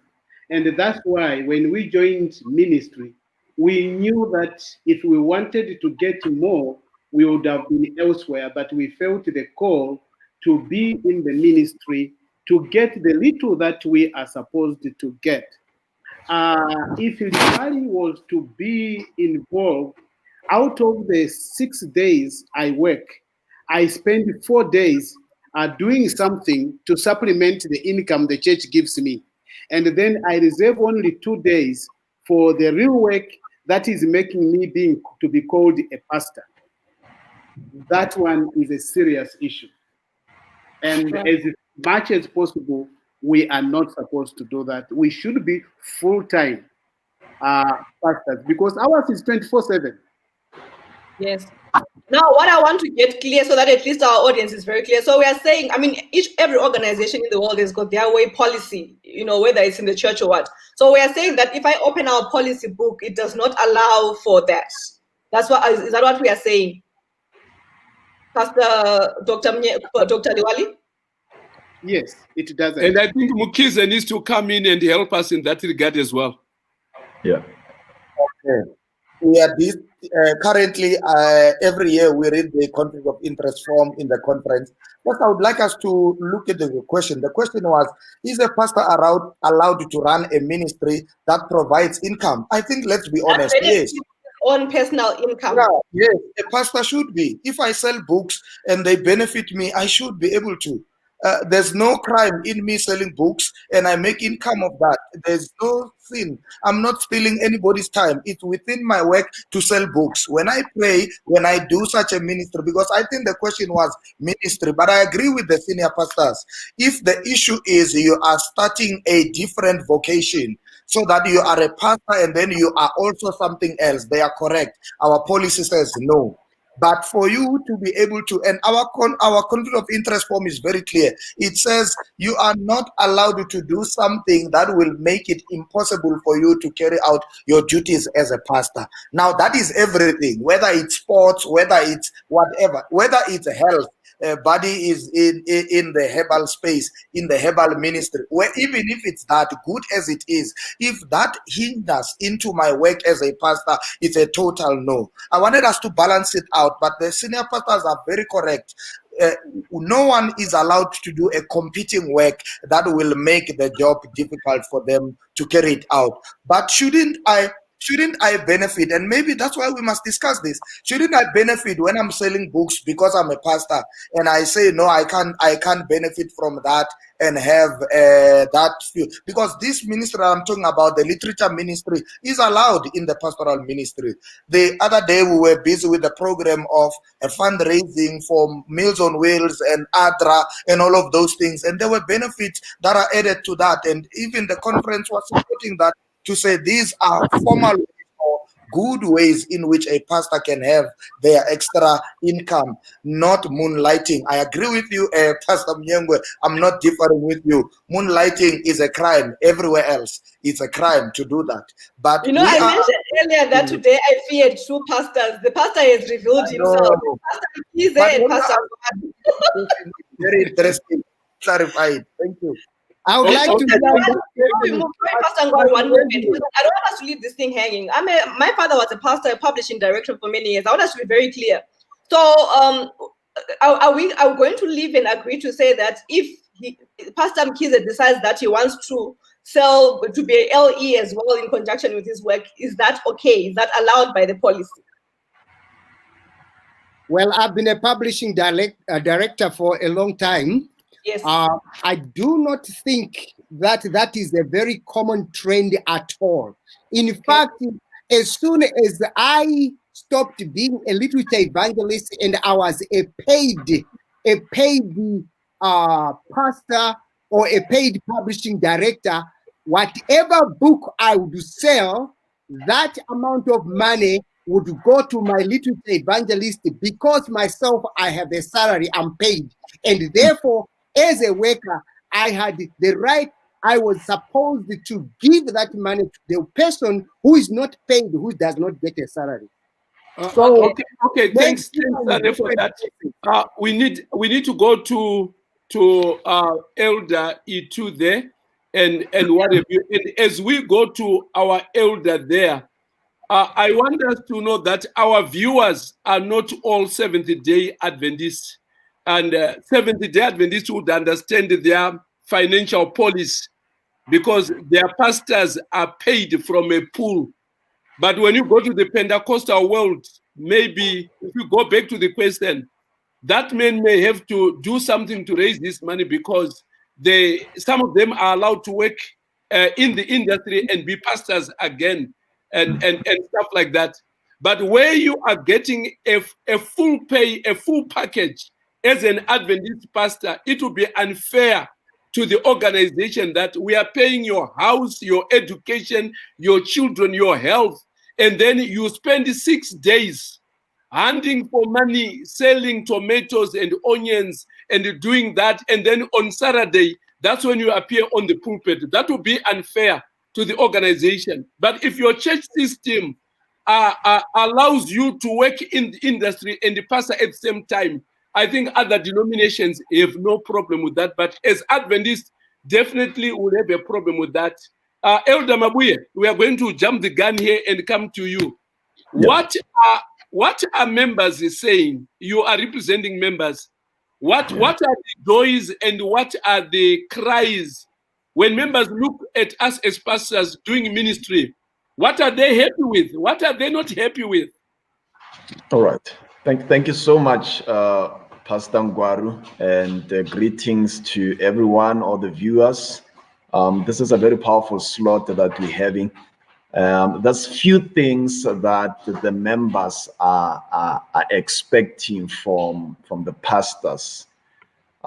And that's why when we joined ministry, we knew that if we wanted to get more, we would have been elsewhere, but we felt the call to be in the ministry to get the little that we are supposed to get. If Liwali was to be involved, out of the 6 days I work, I spend 4 days doing something to supplement the income the church gives me. And then I reserve only 2 days for the real work that is making me to be called a pastor. That one is a serious issue. And as much as possible, we are not supposed to do that. We should be full-time pastors because ours is 24/7. Yes. Now, what I want to get clear so that at least our audience is very clear. So we are saying, I mean, every organization in the world has got their way policy, whether it's in the church or what. So we are saying that if I open our policy book, it does not allow for that. Is that what we are saying? Pastor Dr. Diwali? Yes, it doesn't. And I think Mukiza needs to come in and help us in that regard as well. Yeah. Okay. Yeah, currently, every year we read the conflict of interest form in the conference. But I would like us to look at the question. The question was, is a pastor allowed to run a ministry that provides income? I think, let's be honest, yes. On personal income. Yeah, yes, a pastor should be. If I sell books and they benefit me, I should be able to. There's no crime in me selling books and I make income of that. There's no sin. I'm not stealing anybody's time. It's within my work to sell books. When I pray, when I do such a ministry, because I think the question was ministry, but I agree with the senior pastors. If the issue is you are starting a different vocation, so that you are a pastor and then you are also something else, they are correct. Our policy says no. But for you to be able to, and our conflict of interest form is very clear. It says you are not allowed to do something that will make it impossible for you to carry out your duties as a pastor. Now that is everything, whether it's sports, whether it's whatever, whether it's health. Body is in the herbal space, in the herbal ministry, where even if it's that good as it is, if that hinders into my work as a pastor, it's a total no. I wanted us to balance it out, but the senior pastors are very correct. No one is allowed to do a competing work that will make the job difficult for them to carry it out. But shouldn't I benefit? And maybe that's why we must discuss this. Shouldn't I benefit when I'm selling books because I'm a pastor and I say, no, I can't benefit from that and have that few? Because this ministry I'm talking about, the literature ministry, is allowed in the pastoral ministry. The other day we were busy with the program of a fundraising for Meals on Wheels and ADRA and all of those things. And there were benefits that are added to that. And even the conference was supporting that, to say these are formal or good ways in which a pastor can have their extra income, not moonlighting. I agree with you, Pastor Mnyengwe. I'm not differing with you. Moonlighting is a crime everywhere else. It's a crime to do that. But I mentioned earlier that today I feared two pastors. The pastor has revealed himself. Pastor Kize and Pastor very interesting. Clarified. Thank you. I would like to. I don't want us to leave this thing hanging. My father was a pastor, a publishing director for many years. I want us to be very clear. So, are we going to leave and agree to say that if Pastor Mkize decides that he wants to sell to be a LE as well in conjunction with his work, is that okay? Is that allowed by the policy? Well, I've been a publishing director for a long time. Yes. I do not think that is a very common trend at all. In fact, as soon as I stopped being a literature evangelist and I was a paid pastor or a paid publishing director, whatever book I would sell, that amount of money would go to my literature evangelist, because myself, I have a salary, I'm paid. And therefore, as a worker, I had the right, I was supposed to give that money to the person who is not paid, who does not get a salary. Okay. Thanks for that. We need to go to Elder E2 there, and what have you. And as we go to our elder there, I want us to know that our viewers are not all Seventh-day Adventists. And Seventh-day Adventists would understand their financial policy because their pastors are paid from a pool. But when you go to the Pentecostal world, maybe if you go back to the question, that man may have to do something to raise this money because some of them are allowed to work in the industry and be pastors again and stuff like that. But where you are getting a full pay, a full package, as an Adventist pastor, it would be unfair to the organization that we are paying your house, your education, your children, your health, and then you spend 6 days hunting for money, selling tomatoes and onions and doing that. And then on Saturday, that's when you appear on the pulpit. That would be unfair to the organization. But if your church system allows you to work in the industry and the pastor at the same time, I think other denominations have no problem with that. But as Adventists, definitely would have a problem with that. Elder Mabuye, we are going to jump the gun here and come to you. Yeah. What are members saying? You are representing members. What are the joys and what are the cries when members look at us as pastors doing ministry? What are they happy with? What are they not happy with? All right. Thank you so much, Pastor Ngwaru, and greetings to everyone, all the viewers. This is a very powerful slot that we're having. There's few things that the members are expecting from the pastors.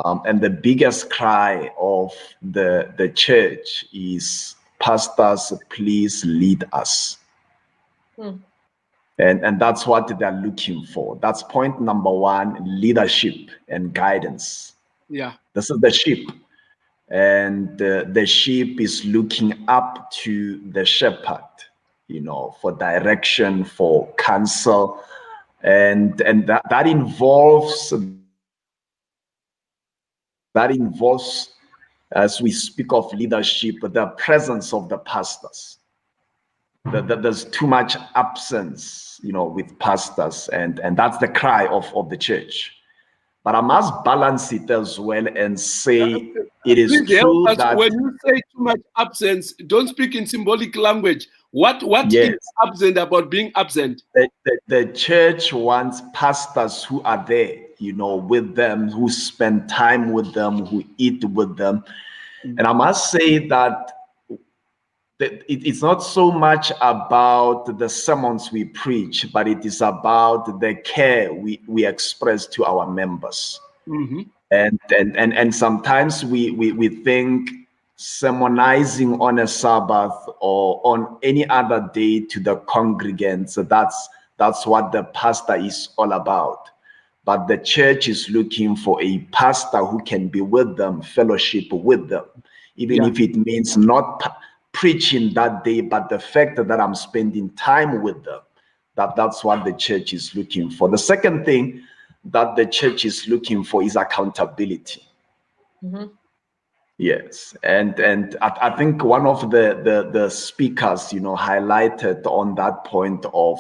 And the biggest cry of the church is, pastors, please lead us. And that's what they're looking for. That's point number one, leadership and guidance. Yeah. This is the sheep. And the sheep is looking up to the shepherd, for direction, for counsel. And that involves, as we speak of leadership, the presence of the pastors. There's too much absence, with pastors, and that's the cry of the church. But I must balance it as well and say it is true that when you say too much absence, don't speak in symbolic language. What yes, is absent about being absent? The church wants pastors who are there, with them, who spend time with them, who eat with them. And I must say that it's not so much about the sermons we preach, but it is about the care we express to our members. Mm-hmm. And sometimes we think sermonizing on a Sabbath or on any other day to the congregants, that's what the pastor is all about. But the church is looking for a pastor who can be with them, fellowship with them, even if it means not preaching that day, but the fact that I'm spending time with them, that's what the church is looking for. The second thing that the church is looking for is accountability. Mm-hmm. Yes, and I think one of the speakers, highlighted on that point of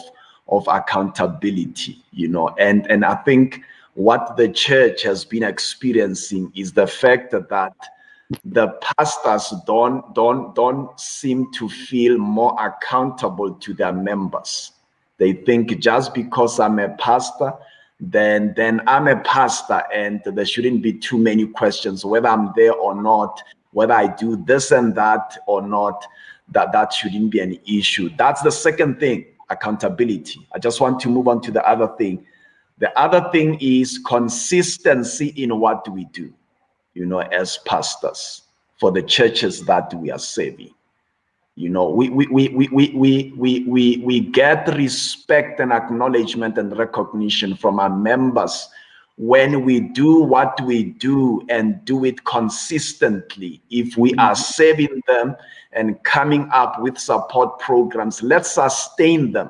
accountability, and I think what the church has been experiencing is the fact that the pastors don't seem to feel more accountable to their members. They think just because I'm a pastor, then I'm a pastor, and there shouldn't be too many questions whether I'm there or not, whether I do this and that or not, that shouldn't be an issue. That's the second thing, accountability. I just want to move on to the other thing. The other thing is consistency in what we do, as pastors for the churches that we are serving. We get respect and acknowledgement and recognition from our members when we do what we do and do it consistently. If we are serving them and coming up with support programs, let's sustain them,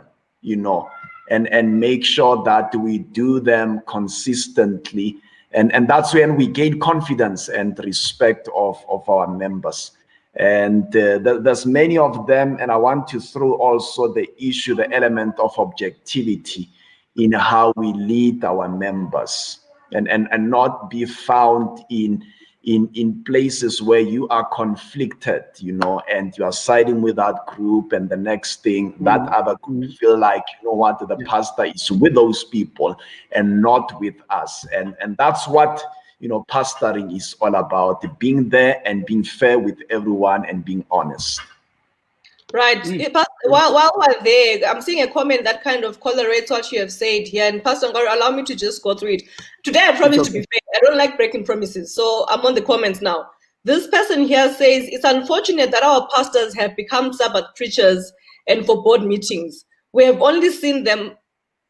and make sure that we do them consistently. And that's when we gain confidence and respect of our members. And there's many of them, and I want to throw also the element of objectivity in how we lead our members, and not be found in places where you are conflicted, and you are siding with that group, and the next thing that other group feel like, what, the pastor is with those people and not with us. And that's what, pastoring is all about, being there and being fair with everyone and being honest. Right. While we're there, I'm seeing a comment that kind of correlates what you have said here. And Pastor Ngwaru, allow me to just go through it. Today, I promise to be fair. I don't like breaking promises. So I'm on the comments now. This person here says, it's unfortunate that our pastors have become Sabbath preachers and for board meetings. We have only seen them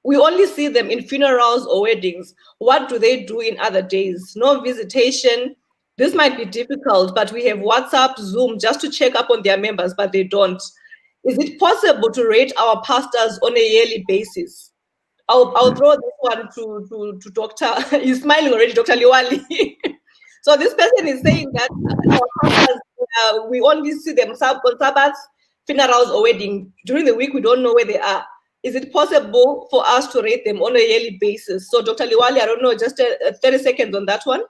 We only see them in funerals or weddings. What do they do in other days? No visitation. This might be difficult, but we have WhatsApp, Zoom, just to check up on their members, but they don't. Is it possible to rate our pastors on a yearly basis? I'll throw this one to Dr. He's smiling already, Dr. Liwali. So this person is saying that our pastors, we only see them on Sabbaths, funerals, or wedding. During the week, we don't know where they are. Is it possible for us to rate them on a yearly basis? So Dr. Liwali, I don't know, just 30 seconds on that one.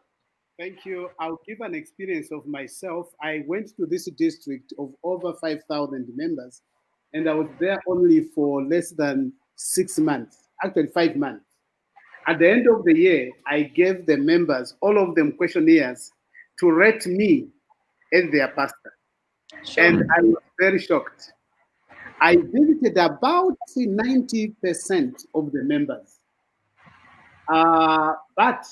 Thank you. I'll give an experience of myself. I went to this district of over 5,000 members, and I was there only for less than 6 months, actually 5 months. At the end of the year, I gave the members, all of them, questionnaires to rate me as their pastor. Sure. And I was very shocked. I visited about 90% of the members. But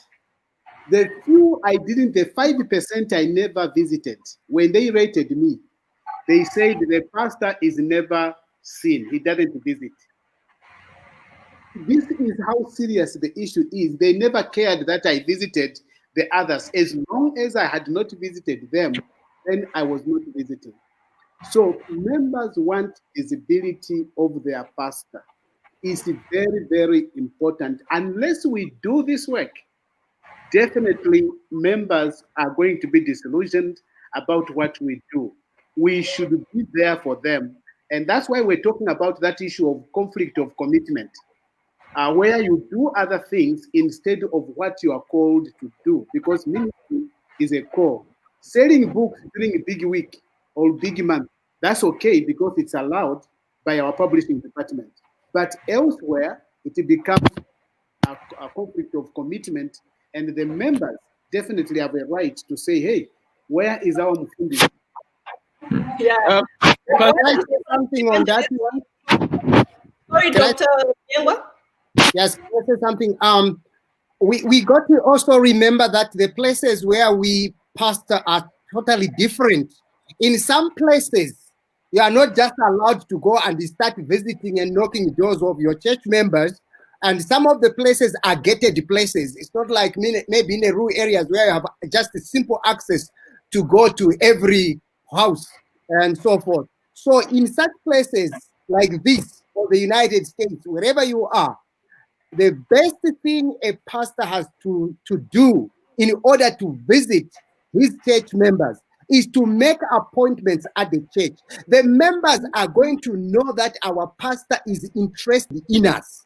the few I didn't, the 5% I never visited, when they rated me, they said the pastor is never seen. He doesn't visit. This is how serious the issue is. They never cared that I visited the others. As long as I had not visited them, then I was not visiting. So members want visibility of their pastor. It's very, very important. Unless we do this work, definitely members are going to be disillusioned about what we do. We should be there for them. And that's why we're talking about that issue of conflict of commitment, where you do other things instead of what you are called to do, because ministry is a call. Selling books during a big week or big month, that's okay because it's allowed by our publishing department. But elsewhere, it becomes a conflict of commitment, and the members definitely have a right to say, hey, where is our Mufundi? Yeah. Can I say something on that one? Sorry, Dr. Yewa? Yes, can I say something? We got to also remember that the places where we pastor are totally different. In some places, you are not just allowed to go and start visiting and knocking doors of your church members. And some of the places are gated places. It's not like maybe in the rural areas where you have just a simple access to go to every house and so forth. So in such places like this, or the United States, wherever you are, the best thing a pastor has to do in order to visit his church members is to make appointments at the church. The members are going to know that our pastor is interested in us.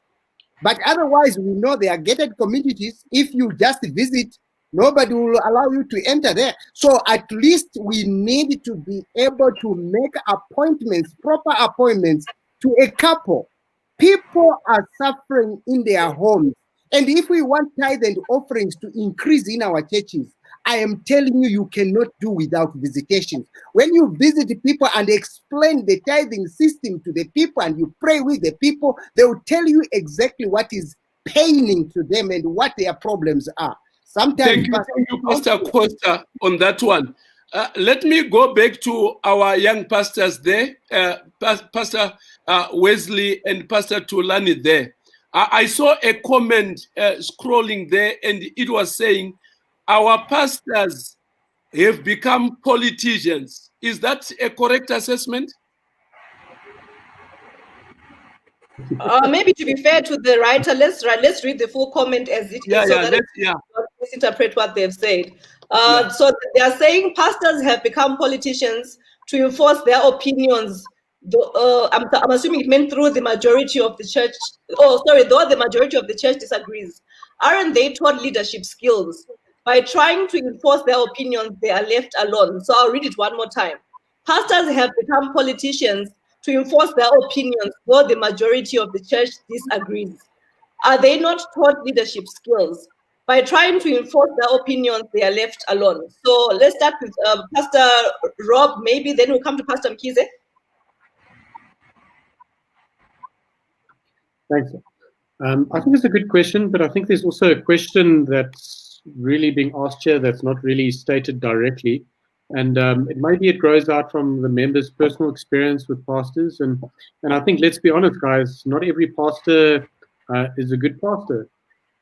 But otherwise, we know they are gated communities. If you just visit, nobody will allow you to enter there. So at least we need to be able to make appointments, proper appointments to a couple. People are suffering in their homes. And if we want tithe and offerings to increase in our churches, I am telling you, you cannot do without visitations. When you visit people and explain the tithing system to the people and you pray with the people, they will tell you exactly what is paining to them and what their problems are. Sometimes, thank you, Pastor Costa, on that one. Let me go back to our young pastors there, Pastor Wesley and Pastor Tulani there. I saw a comment scrolling there, and it was saying, our pastors have become politicians. Is that a correct assessment? Maybe to be fair to the writer, let's read the full comment as it is, so that we don't misinterpret what they've said. So they are saying pastors have become politicians to enforce their opinions. I'm assuming it meant through the majority of the church. Oh, sorry, though the majority of the church disagrees. Aren't they taught leadership skills? By trying to enforce their opinions, they are left alone. So I'll read it one more time. Pastors have become politicians to enforce their opinions, though the majority of the church disagrees. Are they not taught leadership skills? By trying to enforce their opinions, they are left alone. So let's start with Pastor Rob, maybe, then we'll come to Pastor Mkize. Thanks. I think it's a good question, but I think there's also a question that's really being asked here that's not really stated directly. And maybe it grows out from the members' personal experience with pastors. And I think, let's be honest, guys, not every pastor is a good pastor.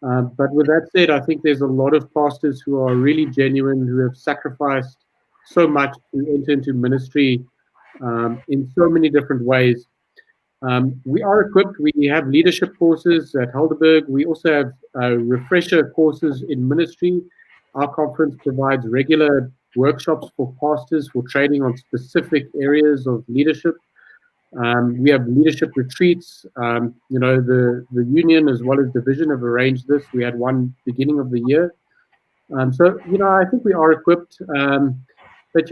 But with that said, I think there's a lot of pastors who are really genuine, who have sacrificed so much to enter into ministry in so many different ways. We are equipped. We have leadership courses at Heidelberg. We also have refresher courses in ministry. Our conference provides regular workshops for pastors for training on specific areas of leadership. We have leadership retreats. The union as well as division have arranged this. We had one beginning of the year. So I think we are equipped. But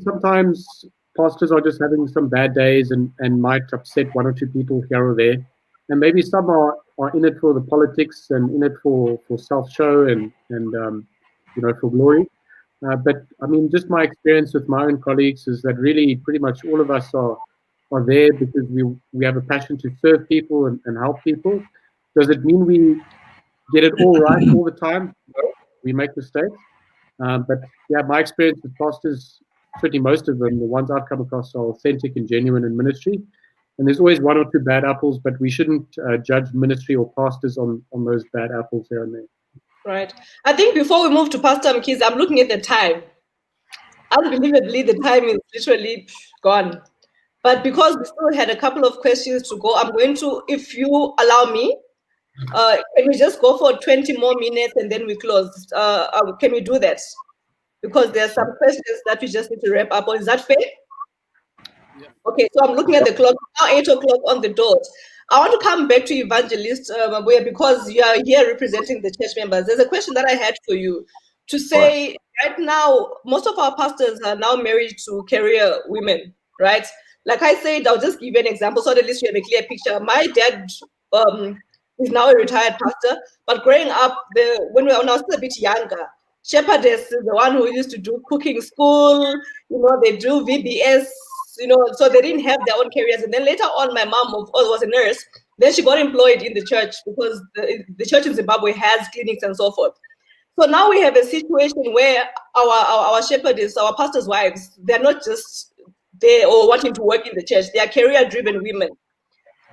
sometimes pastors are just having some bad days and might upset one or two people here or there. And maybe some are in it for the politics and in it for self-show and for glory. But just my experience with my own colleagues is that really pretty much all of us are there because we have a passion to serve people and help people. Does it mean we get it all right all the time? No, we make mistakes. But yeah, my experience with pastors, certainly most of them, the ones I've come across are authentic and genuine in ministry. And there's always one or two bad apples, but we shouldn't judge ministry or pastors on those bad apples here and there. Right. I think before we move to Pastor Mkhize, I'm looking at the time. Unbelievably, the time is literally gone. But because we still had a couple of questions to go, I'm going to, if you allow me, can we just go for 20 more minutes and then we close? Can we do that? Because there are some questions that we just need to wrap up on. Is that fair? Yeah. Okay, so I'm looking at the clock now, 8 o'clock on the dot. I want to come back to Evangelist Mabuya because you are here representing the church members. There's a question that I had for you to say right now, most of our pastors are now married to career women, right? Like I said, I'll just give you an example so at least you have a clear picture. My dad is now a retired pastor, but growing up, when I was still a bit younger, shepherdess is the one who used to do cooking school, they do VBS, so they didn't have their own careers. And then later on, my mom was a nurse. Then she got employed in the church because the church in Zimbabwe has clinics and so forth. So now we have a situation where our shepherdess, our pastors' wives, they're not just there or wanting to work in the church. They are career-driven women.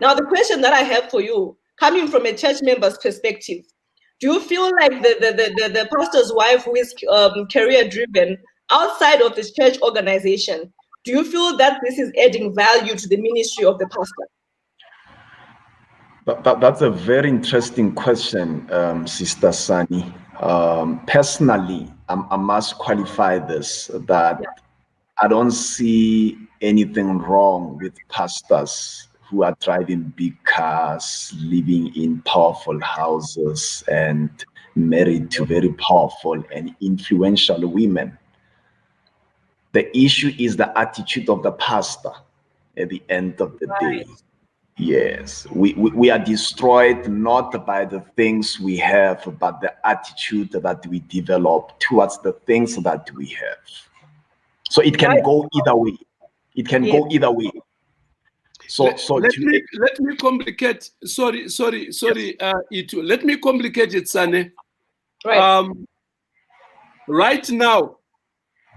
Now, the question that I have for you, coming from a church member's perspective, do you feel like the pastor's wife who is career-driven outside of this church organization, do you feel that this is adding value to the ministry of the pastor? That's a very interesting question, Sister Sani. Personally, I must qualify this, that I don't see anything wrong with pastors who are driving big cars, living in powerful houses, and married to very powerful and influential women. The issue is the attitude of the pastor at the end of the day. Yes, we are destroyed not by the things we have, but the attitude that we develop towards the things that we have. So it can go either way. It can go either way. Let me complicate. Sorry, Itu. Let me complicate it, Sane. Right. Right now,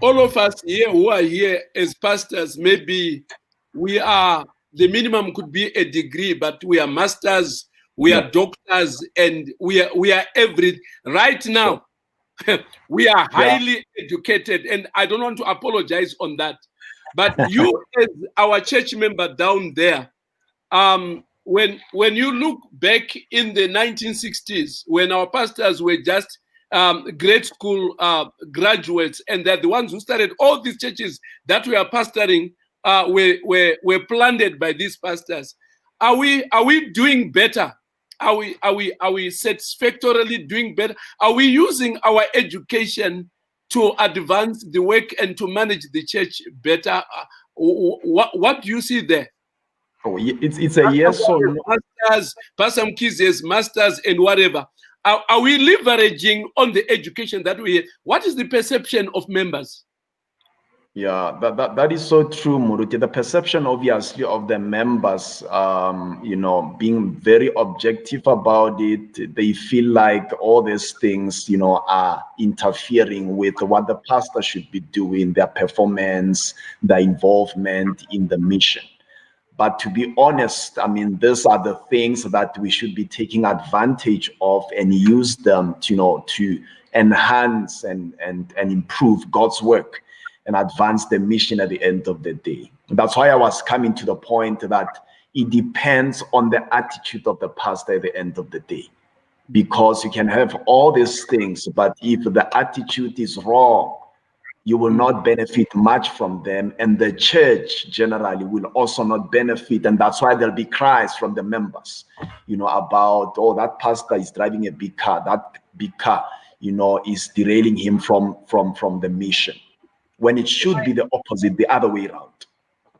all of us here who are here as pastors, maybe we are, the minimum could be a degree, but we are masters, we are doctors, and we are every. Right now, we are highly educated, and I don't want to apologize on that. But you, as our church member down there, when you look back in the 1960s, when our pastors were just grade school graduates, and they're the ones who started all these churches that we are pastoring, were planted by these pastors. Are we doing better? Are we satisfactorily doing better? Are we using our education to advance the work and to manage the church better? What do you see there? Oh, it's a yes or no. Masters, Pastor Mkhize's masters and whatever. Are we leveraging on the education that we have? What is the perception of members? Yeah, that is so true, Muruti. The perception, obviously, of the members, being very objective about it, they feel like all these things, are interfering with what the pastor should be doing, their performance, their involvement in the mission. But to be honest, I mean, these are the things that we should be taking advantage of and use them to, to enhance and improve God's work and advance the mission at the end of the day. That's why I was coming to the point that it depends on the attitude of the pastor at the end of the day. Because you can have all these things, but if the attitude is wrong, you will not benefit much from them, and the church generally will also not benefit. And that's why there'll be cries from the members, about, oh, that pastor is driving a big car. That big car, is derailing him from the mission, when it should be the opposite, the other way around.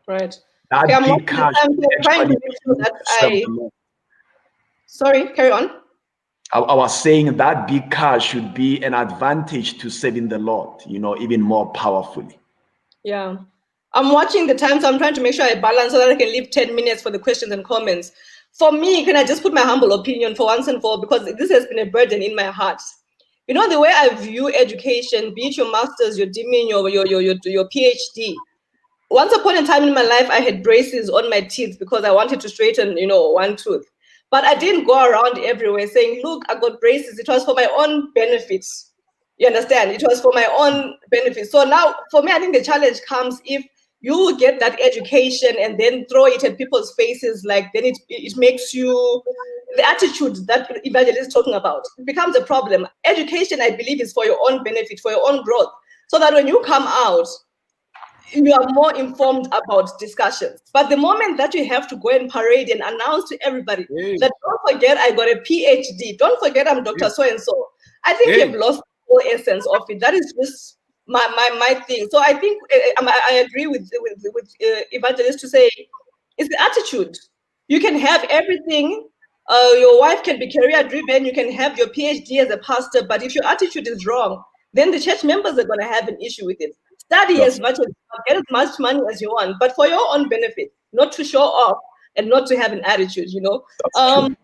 Right. That big car Sorry, carry on. I was saying that big car should be an advantage to serving the Lord, even more powerfully. Yeah. I'm watching the time, so I'm trying to make sure I balance so that I can leave 10 minutes for the questions and comments. For me, can I just put my humble opinion for once and for all, because this has been a burden in my heart. The way I view education, be it your master's, your DMin, your PhD. Once upon a time in my life, I had braces on my teeth because I wanted to straighten, one tooth. But I didn't go around everywhere saying, look, I got braces. It was for my own benefits. You understand? It was for my own benefits. So now, for me, I think the challenge comes if you get that education and then throw it at people's faces, then it makes you, the attitude that evangelist is talking about, it becomes a problem. Education, I believe, is for your own benefit, for your own growth, so that when you come out, you are more informed about discussions. But the moment that you have to go and parade and announce to everybody that don't forget I got a PhD, don't forget I'm Dr. So-and-so, I think you've lost the whole essence of it. That is just my thing. So I think I agree with Evangelist to say it's the attitude. You can have everything. Your wife can be career driven. You can have your PhD as a pastor, but if your attitude is wrong, then the church members are going to have an issue with it. Study as much as you want, get as much money as you want, but for your own benefit, not to show off and not to have an attitude, I want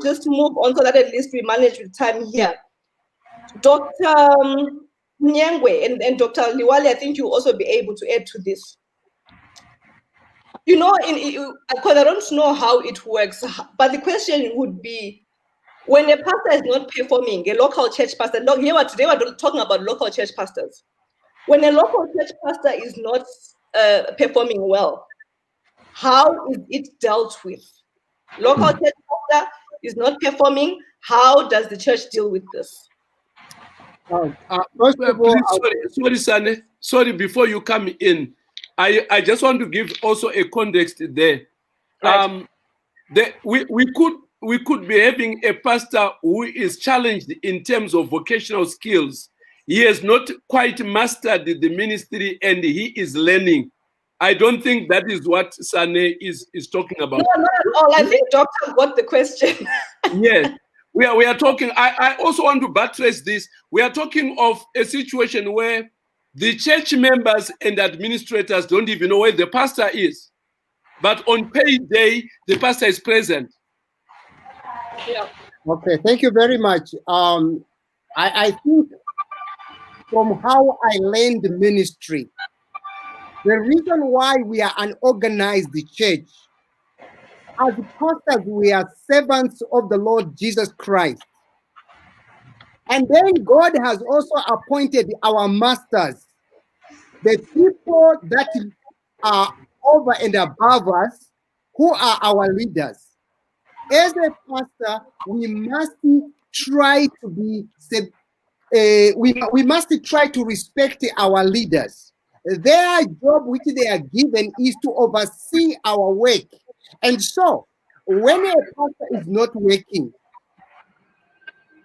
just to move on so that at least we manage with time here. Dr. Nyangwe and Dr. Liwali, I think you'll also be able to add to this. Because I don't know how it works, but the question would be, when a pastor is not performing, a local church pastor, today we're talking about local church pastors. When a local church pastor is not performing well, how is it dealt with? Local church pastor is not performing. How does the church deal with this? First of all, sorry, Sane. Sorry, before you come in, I just want to give also a context there. Right. We could be having a pastor who is challenged in terms of vocational skills. He has not quite mastered the ministry and he is learning. I don't think that is what Sane is talking about. No, not at all. I think Doctor got the question. Yes. We are talking, I also want to buttress this. We are talking of a situation where the church members and administrators don't even know where the pastor is. But on payday, the pastor is present. Yeah. Okay, thank you very much. I think from how I learned the ministry, the reason why we are an organized church, as pastors, we are servants of the Lord Jesus Christ. And then God has also appointed our masters, the people that are over and above us, who are our leaders. As a pastor, we must try to be, we must try to respect our leaders. Their job, which they are given, is to oversee our work. And so, when a pastor is not working,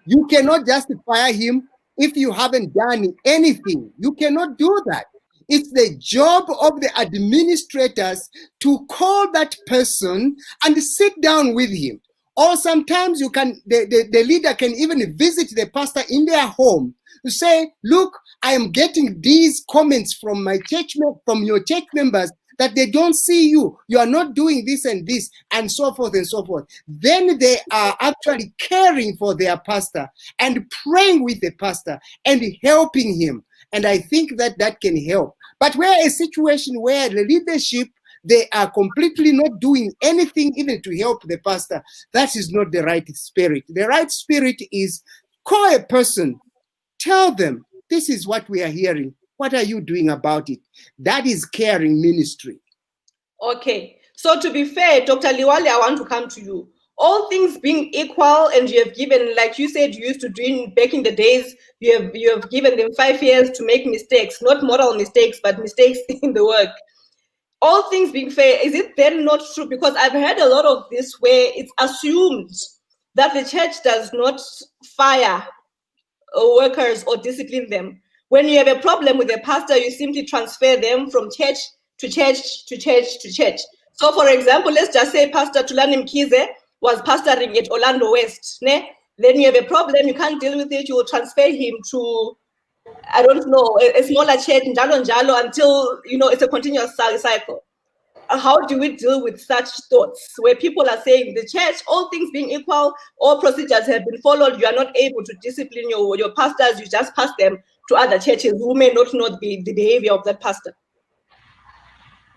you cannot just fire him if you haven't done anything. You cannot do that. It's the job of the administrators to call that person and sit down with him. Or sometimes you can, the leader can even visit the pastor in their home to say, look, I am getting these comments from my church, from your church members, that they don't see you, you are not doing this and this, and so forth and so forth. Then they are actually caring for their pastor and praying with the pastor and helping him. And I think that that can help. But where a situation where the leadership, they are completely not doing anything even to help the pastor. That is not the right spirit. The right spirit is call a person, tell them, this is what we are hearing. What are you doing about it? That is caring ministry. Okay. So to be fair, Dr. Liwale, I want to come to you. All things being equal, and you have given, like you said, you used to do back in the days, you have given them 5 years to make mistakes, not moral mistakes, but mistakes in the work. All things being fair, is it then not true? Because I've heard a lot of this where it's assumed that the church does not fire workers or discipline them. When you have a problem with a pastor, you simply transfer them from church to church to church to church. So, for example, let's just say Pastor Tulani Mkize was pastoring at Orlando West. Ne? Then you have a problem, you can't deal with it, you will transfer him to, I don't know, a smaller church, njalo njalo, until, you know, it's a continuous cycle. How do we deal with such thoughts where people are saying the church, all things being equal, all procedures have been followed, you are not able to discipline your pastors, you just pass them to other churches who may not know the behavior of that pastor?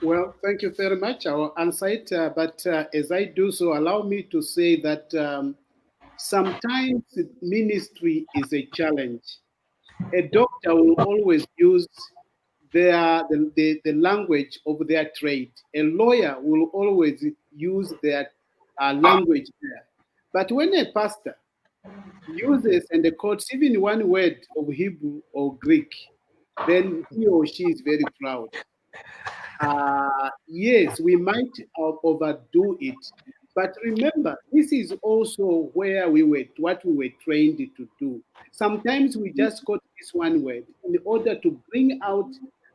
Well, thank you very much. I will answer it, but as I do so, allow me to say that sometimes ministry is a challenge. A doctor will always use the language of their trade. A lawyer will always use their language there. But when a pastor uses and quotes even one word of Hebrew or Greek, then he or she is very proud. Yes, we might overdo it, but remember, this is also where what we were trained to do. Sometimes we just quote this one word in order to bring out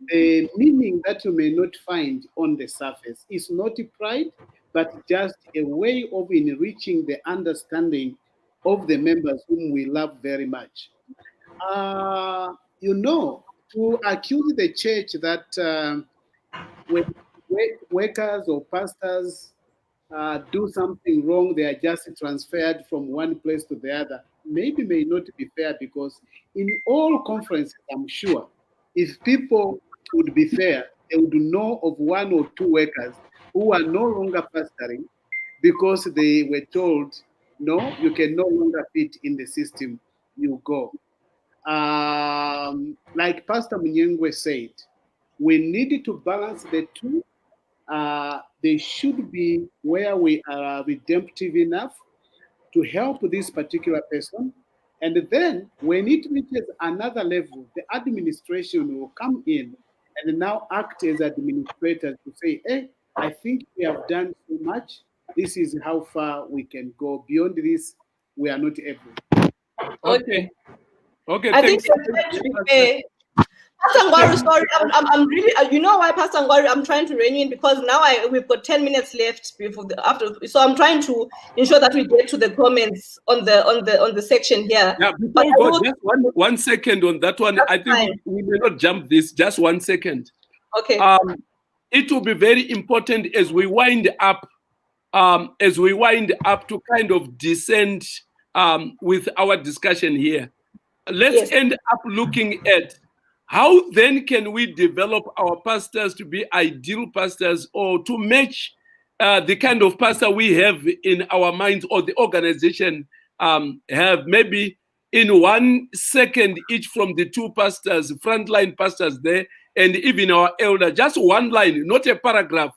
the meaning that you may not find on the surface. It's not pride, but just a way of enriching the understanding of the members whom we love very much. You know, to accuse the church that when workers or pastors do something wrong, they are just transferred from one place to the other. Maybe may not be fair, because in all conferences, I'm sure, if people would be fair, they would know of 1 or 2 workers who are no longer pastoring because they were told, no, you can no longer fit in the system, you go. Like Pastor Munyengwe said, we need to balance the two. They should be where we are redemptive enough to help this particular person. And then when it reaches another level, the administration will come in and now act as administrators to say, hey, I think we have done so much. This is how far we can go. Beyond this, we are not able. Okay. Okay, I thanks. think you're trying to be fair. Pastor Ngwaru, sorry, I'm really, you know why, Pastor Ngwaru, I'm trying to rein in, because now we've got 10 minutes left before so I'm trying to ensure that we get to the comments on the section here. Yeah, before we go, just one second on that one. I think fine. we may not jump this. Just 1 second. Okay. It will be very important as we wind up to kind of descend with our discussion here. Let's end up looking at how then can we develop our pastors to be ideal pastors, or to match the kind of pastor we have in our minds, or the organization have. Maybe in 1 second each from the 2 pastors, frontline pastors there, and even our elder, just 1 line, not a paragraph.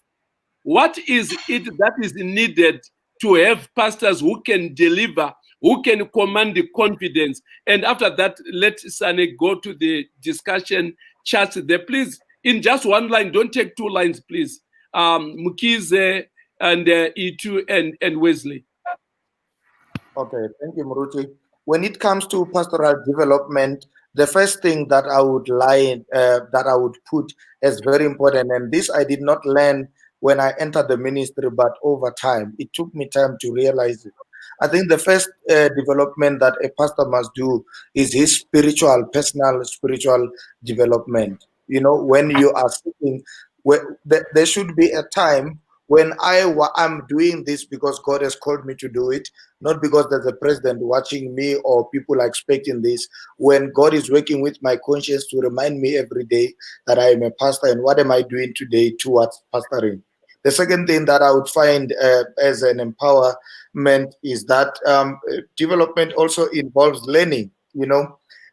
What is it that is needed to have pastors who can deliver, who can command the confidence? And after that, let Sane go to the discussion chat there. Please, in just 1 line, don't take 2 lines, please. Mukize and E2 and Wesley. Okay, thank you, Muruti. When it comes to pastoral development, the first thing that I would put as very important, and this I did not learn when I entered the ministry, but over time, it took me time to realize it. I think the first development that a pastor must do is his personal spiritual development. You know, when you are sitting, there should be a time when I'm doing this because God has called me to do it, not because there's a president watching me or people are expecting this. When God is working with my conscience to remind me every day that I am a pastor, and what am I doing today towards pastoring? The second thing that I would find as an empowerment is that development also involves learning,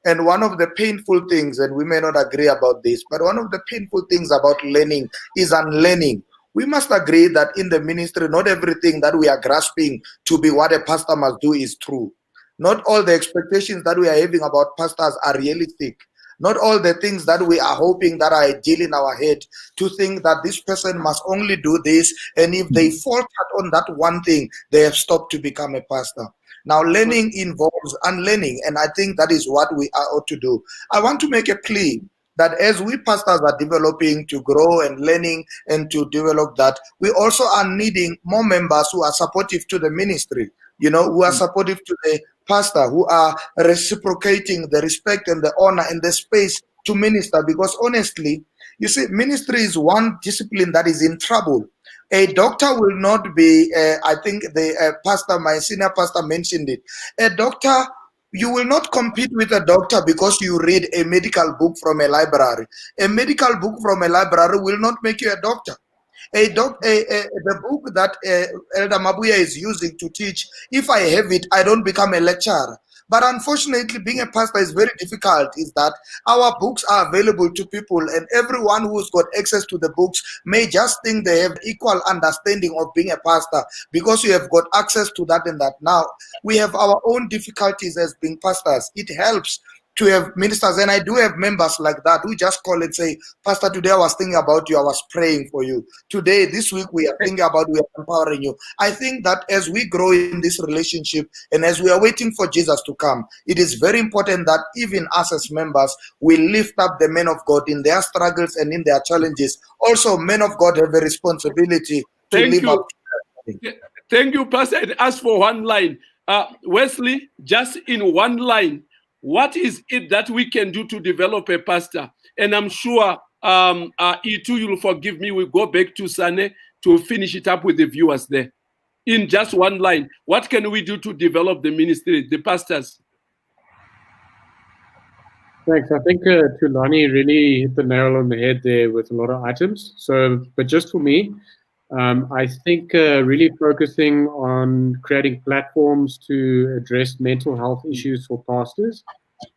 And one of the painful things, and we may not agree about this, but one of the painful things about learning is unlearning. We must agree that in the ministry, not everything that we are grasping to be what a pastor must do is true. Not all the expectations that we are having about pastors are realistic. Not all the things that we are hoping that are ideal in our head to think that this person must only do this, and if they fall short on that one thing, they have stopped to become a pastor. Now, learning involves unlearning, and I think that is what we ought to do. I want to make it clear that as we pastors are developing to grow and learning and to develop that, we also are needing more members who are supportive to the ministry, who are supportive to the pastor, who are reciprocating the respect and the honor and the space to minister. Because honestly, you see, ministry is one discipline that is in trouble. A doctor will not be, I think the pastor, my senior pastor mentioned it. A doctor, you will not compete with a doctor because you read a medical book from a library. A medical book from a library will not make you a doctor. The book that Elder Mabuya is using to teach, if I have it, I don't become a lecturer. But unfortunately, being a pastor is very difficult, is that our books are available to people, and everyone who's got access to the books may just think they have equal understanding of being a pastor because you have got access to that and that. Now, we have our own difficulties as being pastors. It helps to have ministers, and I do have members like that who just call and say, Pastor, today I was thinking about you, I was praying for you. Today, this week, we are thinking about, we are empowering you. I think that as we grow in this relationship and as we are waiting for Jesus to come, it is very important that even us as members, we lift up the men of God in their struggles and in their challenges. Also, men of God have a responsibility to live up to that. Thank you, Pastor. And as for one line, Wesley, just in one line, what is it that we can do to develop a pastor? And I'm sure E2, you'll forgive me, we'll go back to Sane to finish it up with the viewers there. In just one line, what can we do to develop the ministry, the pastors? Thanks. I think Tulani really hit the nail on the head there with a lot of items. So, but just for me, I think really focusing on creating platforms to address mental health issues for pastors.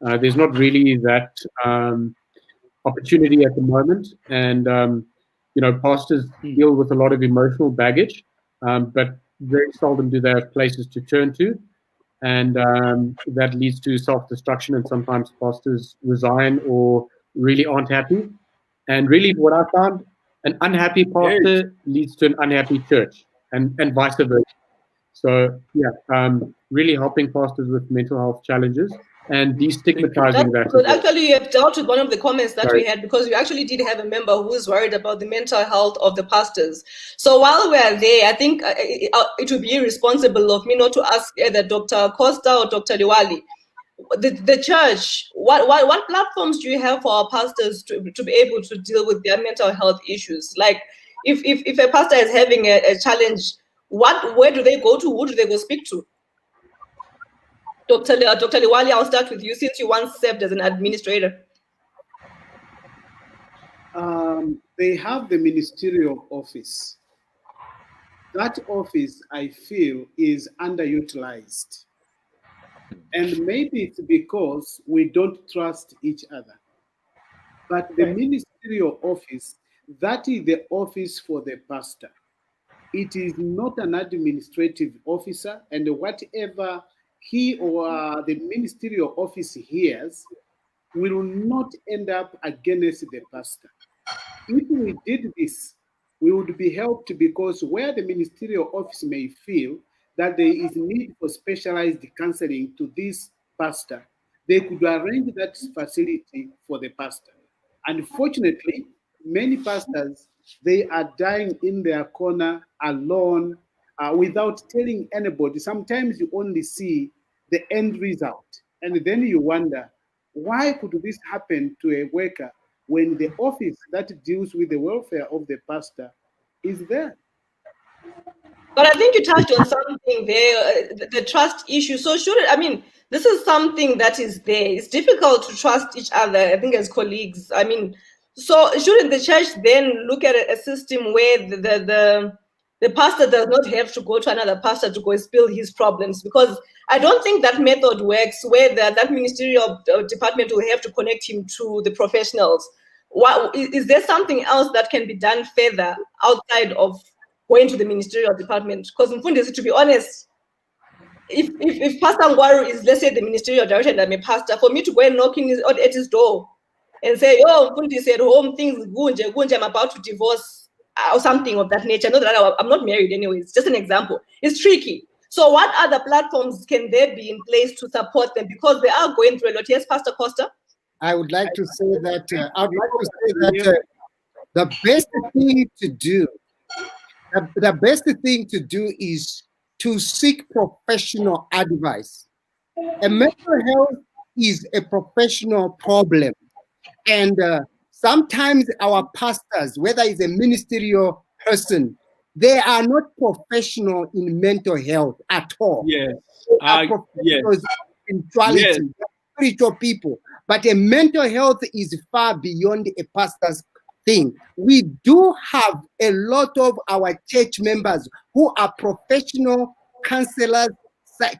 There's not really that opportunity at the moment, and pastors deal with a lot of emotional baggage, but very seldom do they have places to turn to, and that leads to self-destruction, and sometimes pastors resign or really aren't happy. And really, what I found, an unhappy pastor leads to an unhappy church, and vice versa. So yeah, really helping pastors with mental health challenges and destigmatizing that. But actually, you have dealt with one of the comments that we had, because we actually did have a member who was worried about the mental health of the pastors. So while we're there, I think it would be irresponsible of me not to ask either Dr. Costa or Dr. Liwali, the church, what platforms do you have for our pastors to be able to deal with their mental health issues? Like, if a pastor is having a challenge, where do they go to? Who do they go speak to? Dr. Liwali, I'll start with you, since you once served as an administrator. They have the ministerial office. That office, I feel, is underutilized. And maybe it's because we don't trust each other. But the ministerial office, that is the office for the pastor. It is not an administrative officer, and whatever he or the ministerial office hears will not end up against the pastor. If we did this, we would be helped, because where the ministerial office may feel that there is need for specialized counseling to this pastor, they could arrange that facility for the pastor. Unfortunately, many pastors, they are dying in their corner alone, without telling anybody. Sometimes you only see the end result, and then you wonder, why could this happen to a worker when the office that deals with the welfare of the pastor is there? But I think you touched on something there, the trust issue. So this is something that is there. It's difficult to trust each other, I think, as colleagues. So shouldn't the church then look at a system where the pastor does not have to go to another pastor to go spill his problems? Because I don't think that method works, where that ministerial department will have to connect him to the professionals. Is there something else that can be done further outside of going to the ministerial department? Because Mfundisi, to be honest, if Pastor Ngwaru is, let's say, the ministerial director and I'm a pastor, for me to go and knock at his door and say, "Oh, Mfundisi at home, things gunje, I'm about to divorce," or something of that nature. Not that I'm not married anyway, it's just an example. It's tricky. So what other platforms can there be in place to support them? Because they are going through a lot. Yes, Pastor Costa? I would like to say that the best thing to do, the best thing to do is to seek professional advice. A mental health is a professional problem, and sometimes our pastors, whether it's a ministerial person, they are not professional in mental health at all. Yes. They are professionals in spirituality, spiritual people. But a mental health is far beyond a pastor's thing. We do have a lot of our church members who are professional counselors,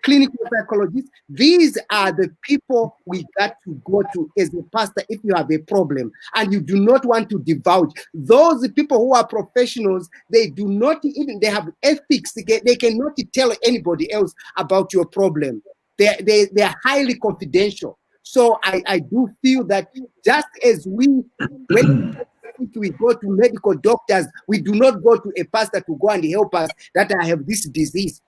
clinical psychologists. These are the people we got to go to as a pastor if you have a problem and you do not want to divulge. Those people who are professionals, they do not even, they have ethics. They cannot tell anybody else about your problem. They are highly confidential. So I do feel that just as when we go to medical doctors, we do not go to a pastor to go and help us that I have this disease.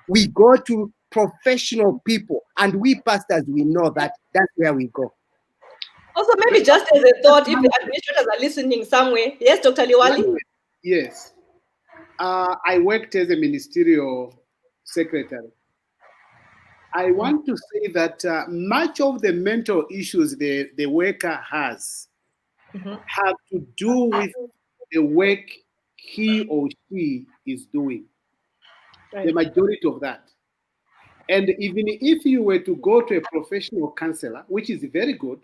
We go to professional people, and we pastors, we know that that's where we go. Also, maybe just as a thought, if the administrators are listening somewhere. Yes, Dr. Liwali? Yes. I worked as a ministerial secretary. I want to say that much of the mental issues the worker has have to do with the work he or she is doing. Right. The majority of that. And even if you were to go to a professional counselor, which is very good,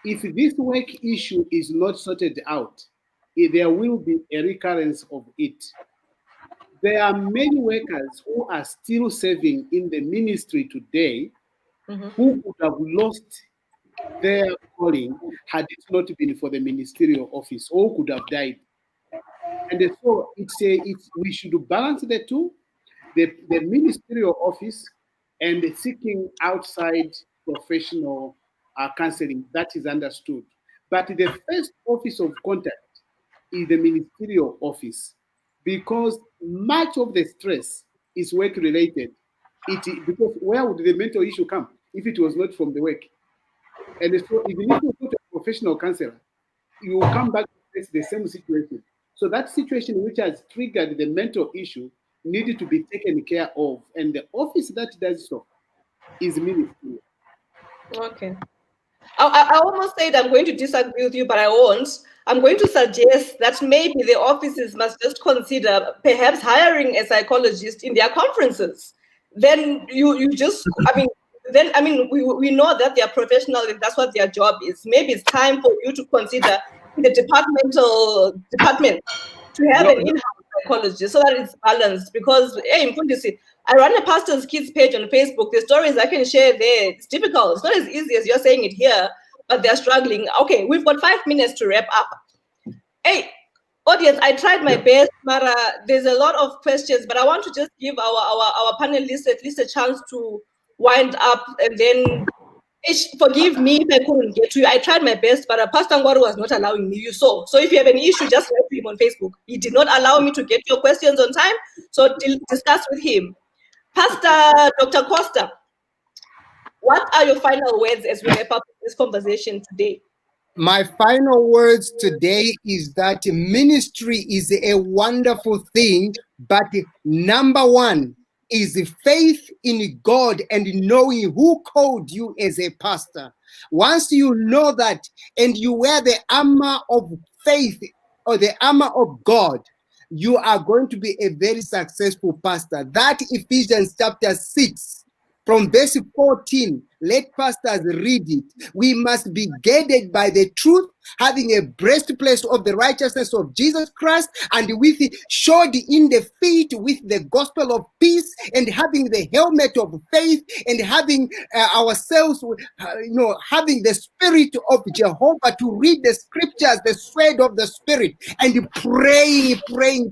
if this work issue is not sorted out, there will be a recurrence of it. There are many workers who are still serving in the ministry today who would have lost their calling had it not been for the ministerial office, or could have died. And so we should balance the two, the ministerial office and seeking outside professional counseling. That is understood. But the first office of contact is the ministerial office, because much of the stress is work related. Because where would the mental issue come if it was not from the work? And so even if you go to a professional counselor, you will come back to face the same situation. So that situation which has triggered the mental issue needed to be taken care of. And the office that does so is ministry. Okay. I almost said I'm going to disagree with you, but I won't. I'm going to suggest that maybe the offices must just consider perhaps hiring a psychologist in their conferences. Then we know that they are professional and that's what their job is. Maybe it's time for you to consider the department to have an in-house psychologist so that it's balanced. Because hey, Mfundisi, I run a pastor's kids page on Facebook. The stories I can share there, it's difficult. It's not as easy as you're saying it here, but they're struggling. Okay, we've got 5 minutes to wrap up. Hey, audience, I tried my best, Mara. There's a lot of questions, but I want to just give our panelists at least a chance to wind up, and then forgive me if I couldn't get to you. I tried my best, but Pastor Ngwaru was not allowing me. You saw. So if you have an issue, just write to him on Facebook. He did not allow me to get your questions on time, so discuss with him. Pastor Dr. Costa, what are your final words as we wrap up this conversation today? My final words today is that ministry is a wonderful thing, but number one is faith in God and knowing who called you as a pastor. Once you know that and you wear the armor of faith or the armor of God, you are going to be a very successful pastor. That Ephesians chapter 6 from verse 14, Let pastors read it. We must be guided by the truth, having a breastplate of the righteousness of Jesus Christ, and with it shod in the feet with the gospel of peace, and having the helmet of faith, and having ourselves, having the spirit of Jehovah to read the scriptures, the sword of the spirit, and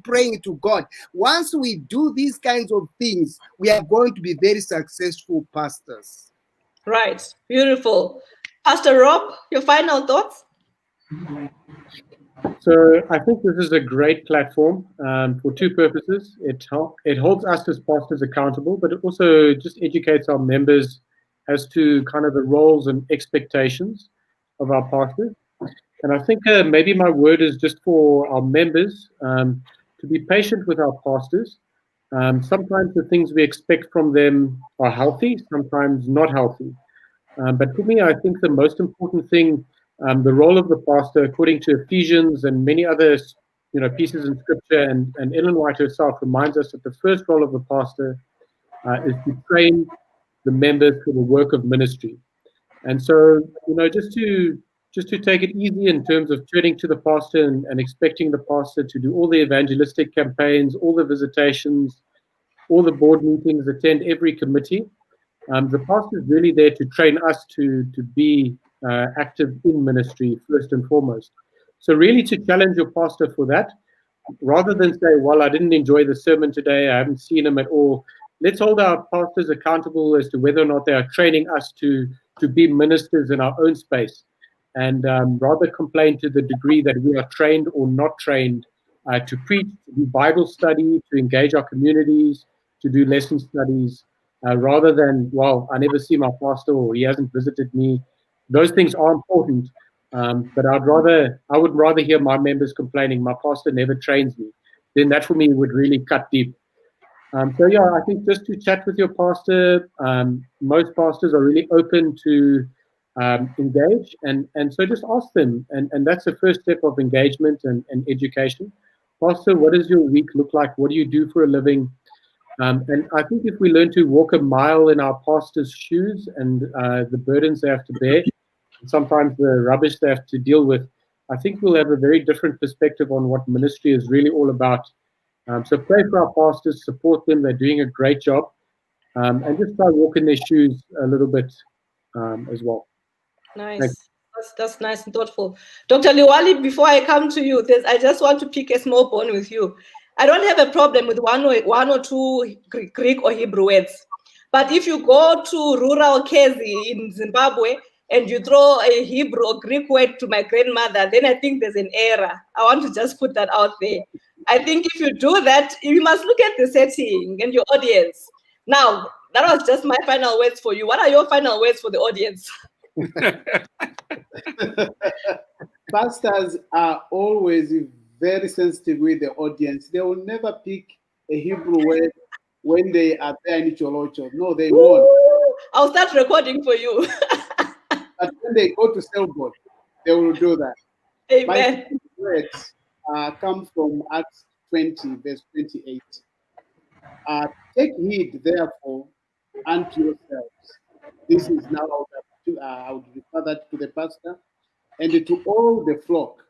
praying to God. Once we do these kinds of things, we are going to be very successful pastors. Right. Beautiful. Pastor Rob, your final thoughts? So I think this is a great platform for two purposes. It holds us as pastors accountable, but it also just educates our members as to kind of the roles and expectations of our pastors. And I think maybe my word is just for our members to be patient with our pastors. Sometimes the things we expect from them are healthy, sometimes not healthy. But for me, I think the most important thing, the role of the pastor, according to Ephesians and many other pieces in scripture, and Ellen White herself reminds us that the first role of the pastor is to train the members for the work of ministry. And so, just to take it easy in terms of turning to the pastor and expecting the pastor to do all the evangelistic campaigns, all the visitations, all the board meetings, attend every committee. The pastor is really there to train us to be active in ministry first and foremost. So really to challenge your pastor for that, rather than say, well, I didn't enjoy the sermon today, I haven't seen him at all. Let's hold our pastors accountable as to whether or not they are training us to be ministers in our own space, and rather complain to the degree that we are trained or not trained to preach, to do Bible study, to engage our communities, to do lesson studies, rather than, well, I never see my pastor or he hasn't visited me. Those things are important, but I would rather hear my members complaining, my pastor never trains me. Then that for me would really cut deep. So yeah, I think just to chat with your pastor. Most pastors are really open to engage, and so just ask them, and that's the first step of engagement and education. Pastor, what does your week look like? What do you do for a living? And I think if we learn to walk a mile in our pastor's shoes and the burdens they have to bear, and sometimes the rubbish they have to deal with, I think we'll have a very different perspective on what ministry is really all about. So pray for our pastors, support them. They're doing a great job. And just try to walk in their shoes a little bit as well. Nice. That's nice and thoughtful. Dr. Liwali, before I come to you, I just want to pick a small bone with you. I don't have a problem with one or two Greek or Hebrew words. But if you go to rural Kezi in Zimbabwe and you throw a Hebrew or Greek word to my grandmother, then I think there's an error. I want to just put that out there. I think if you do that, you must look at the setting and your audience. Now, that was just my final words for you. What are your final words for the audience? Pastors are always very sensitive with the audience. They will never pick a Hebrew word when they are there in Cholocho. No, they won't. I'll start recording for you. But when they go to Selborne, they will do that. Amen. My words come from Acts 20, verse 28. Take heed, therefore, unto yourselves. This is now I would refer that to the pastor and to all the flock,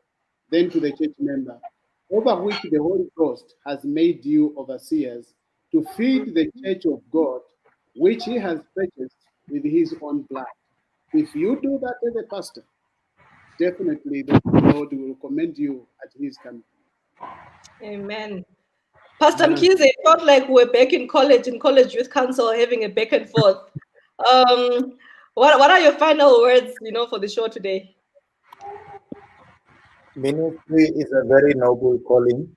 then to the church member, over which the Holy Ghost has made you overseers, to feed the church of God, which he has purchased with his own blood. If you do that as a pastor, definitely the Lord will commend you at his coming. Amen. Pastor Mkhize, it felt like we're back in College Youth Council, having a back and forth. What are your final words, for the show today? Ministry is a very noble calling.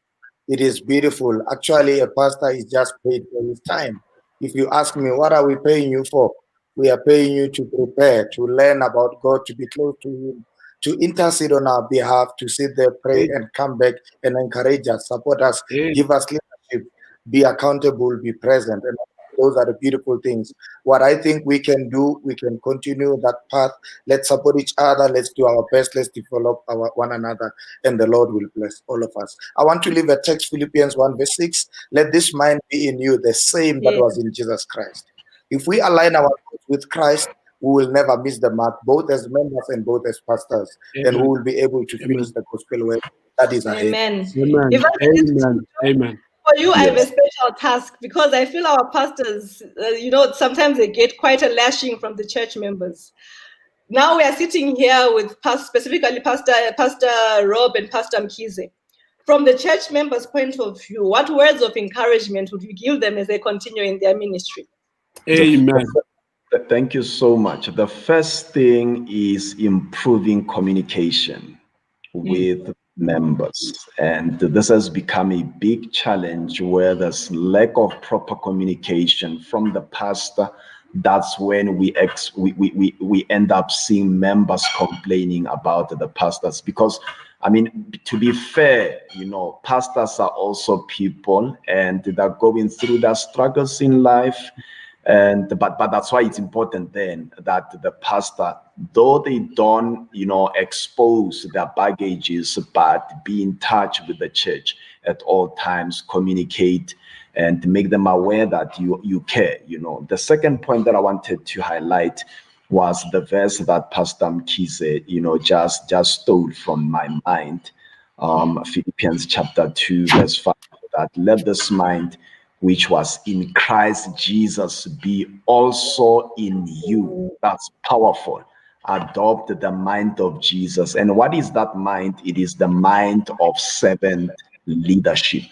It is beautiful. Actually, a pastor is just paid for his time. If you ask me, what are we paying you for? We are paying you to prepare, to learn about God, to be close to him, to intercede on our behalf, to sit there, pray, and come back and encourage us, support us, give us leadership, be accountable, be present. And those are the beautiful things. What I think we can do, we can continue that path. Let's support each other. Let's do our best. Let's develop one another, and the Lord will bless all of us. I want to leave a text, Philippians 1 verse 6. Let this mind be in you, the same that was in Jesus Christ. If we align our lives with Christ, we will never miss the mark, both as members and both as pastors. Amen. And we will be able to finish the gospel work that is ahead. Amen. Amen. Amen. Amen. For you, I have a Yes. special task because I feel our pastors, sometimes they get quite a lashing from the church members. Now we are sitting here with specifically Pastor Rob and Pastor Mkize. From the church members' point of view, what words of encouragement would you give them as they continue in their ministry? Amen. Thank you so much. The first thing is improving communication with members. And this has become a big challenge where there's lack of proper communication from the pastor. That's when we end up seeing members complaining about the pastors. Because, I mean, to be fair, pastors are also people and they're going through their struggles in life. But that's why it's important then that the pastor, though they don't expose their baggages, but be in touch with the church at all times, communicate and make them aware that you care. The second point that I wanted to highlight was the verse that Pastor Mkize just stole from my mind, Philippians chapter 2 verse 5, that let this mind which was in Christ Jesus be also in you. That's powerful. Adopt the mind of Jesus. And what is that mind? It is the mind of servant leadership.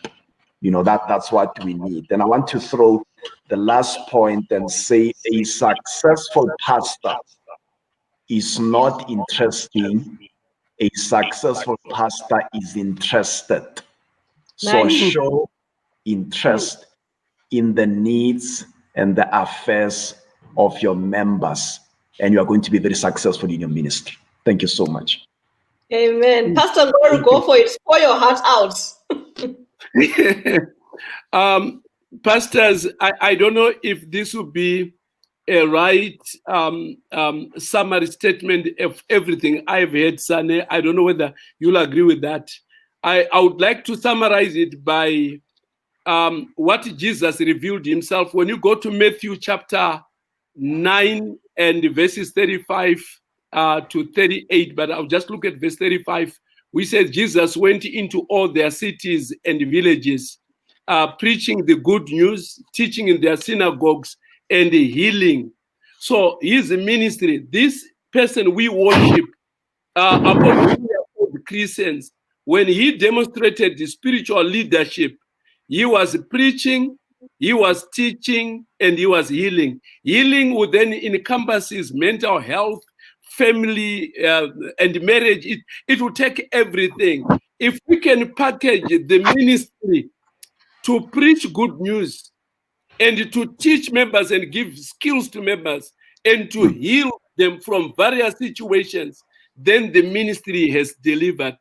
That's what we need. And I want to throw the last point and say a successful pastor is not interesting. A successful pastor is interested. So show interest in the needs and the affairs of your members, and you are going to be very successful in your ministry. Thank you so much. Amen. Pastor Ngoru, go for it. Pour your heart out. Pastors, I don't know if this would be a right summary statement of everything I've heard, Sane. I don't know whether you'll agree with that. I would like to summarize it by what Jesus revealed himself. When you go to Matthew chapter 9 and verses 35 to 38, but I'll just look at verse 35. We said Jesus went into all their cities and villages, preaching the good news, teaching in their synagogues and healing. So his ministry, this person we worship, upon whom we are called Christians, when he demonstrated the spiritual leadership, he was preaching, he was teaching, and he was healing. Healing would then encompasses mental health, family, and marriage. It will take everything. If we can package the ministry to preach good news and to teach members and give skills to members and to heal them from various situations, then the ministry has delivered.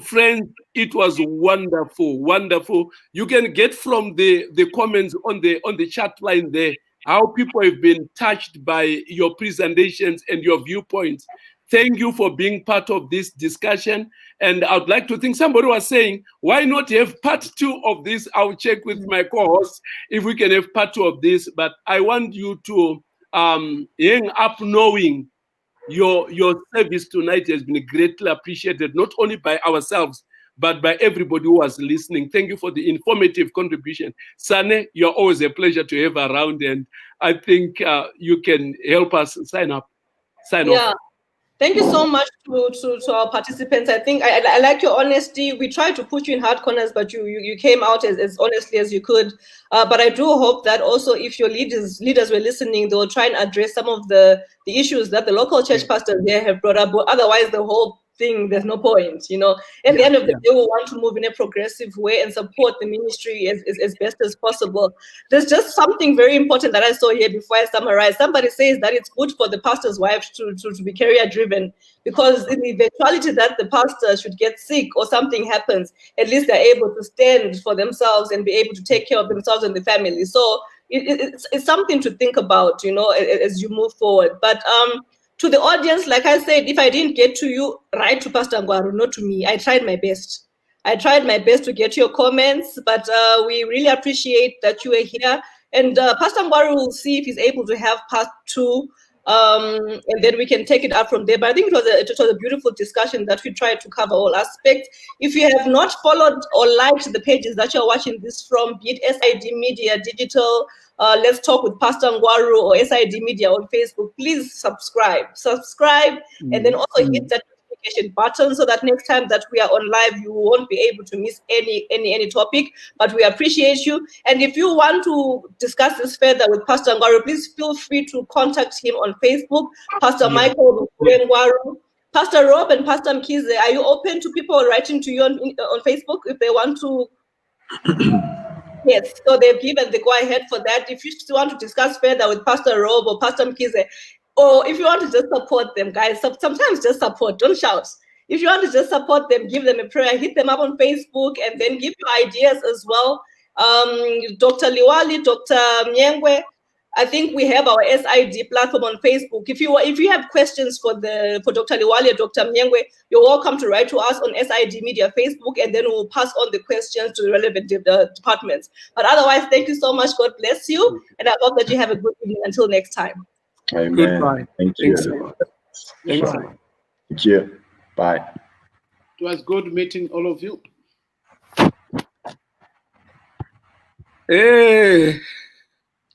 Friends, it was wonderful, wonderful. You can get from the comments on the chat line there how people have been touched by your presentations and your viewpoints. Thank you for being part of this discussion. And I'd like to think somebody was saying, why not have part 2 of this? I'll check with my co-hosts if we can have part 2 of this. But I want you to hang up knowing your service tonight has been greatly appreciated, not only by ourselves, but by everybody who was listening. Thank you for the informative contribution. Sane, you're always a pleasure to have around, and I think you can help us sign off. Thank you so much to our participants. I think I like your honesty. We tried to put you in hard corners, but you came out as honestly as you could. But I do hope that also if your leaders were listening, they will try and address some of the issues that the local church pastors there have brought up. But otherwise, the whole thing, there's no point. At the end of the day, we want to move in a progressive way and support the ministry as best as possible. There's just something very important that I saw here before I summarize. Somebody says that it's good for the pastor's wife to be career driven, because in the eventuality that the pastor should get sick or something happens, at least they're able to stand for themselves and be able to take care of themselves and the family. So it's something to think about, as you move forward. But to the audience, like I said, if I didn't get to you, write to Pastor Ngwaru, not to me. I tried my best. To get your comments, but we really appreciate that you are here. And Pastor Ngwaru will see if he's able to have part 2 and then we can take it up from there. But I think it was a beautiful discussion that we tried to cover all aspects. If you have not followed or liked the pages that you're watching this from, be it SIDMEDIA Digital, Let's Talk with Pastor Ngwaru, or SIDMEDIA on Facebook, please subscribe, and then also hit that notification button so that next time that we are on live, you won't be able to miss any topic. But we appreciate you. And if you want to discuss this further with Pastor Ngwaru, please feel free to contact him on Facebook, Pastor Michael Ngwaru. Pastor Rob and Pastor Mkize, are you open to people writing to you on Facebook if they want to? Yes, so they've given the go-ahead for that. If you still want to discuss further with Pastor Rob or Pastor Mkize, or if you want to just support them, guys, sometimes just support, don't shout. If you want to just support them, give them a prayer, hit them up on Facebook, and then give you ideas as well. Dr. Liwali, Dr. Mnyengwe, I think we have our SID platform on Facebook. If you have questions for Dr. Liwali or Dr. Mnyengwe, you're welcome to write to us on SIDMEDIA Facebook, and then we'll pass on the questions to the relevant departments. But otherwise, thank you so much. God bless you, and I hope that you have a good evening. Until next time. Amen. Goodbye. Thank you. Thanks. Thank you. Bye. It was good meeting all of you. Hey.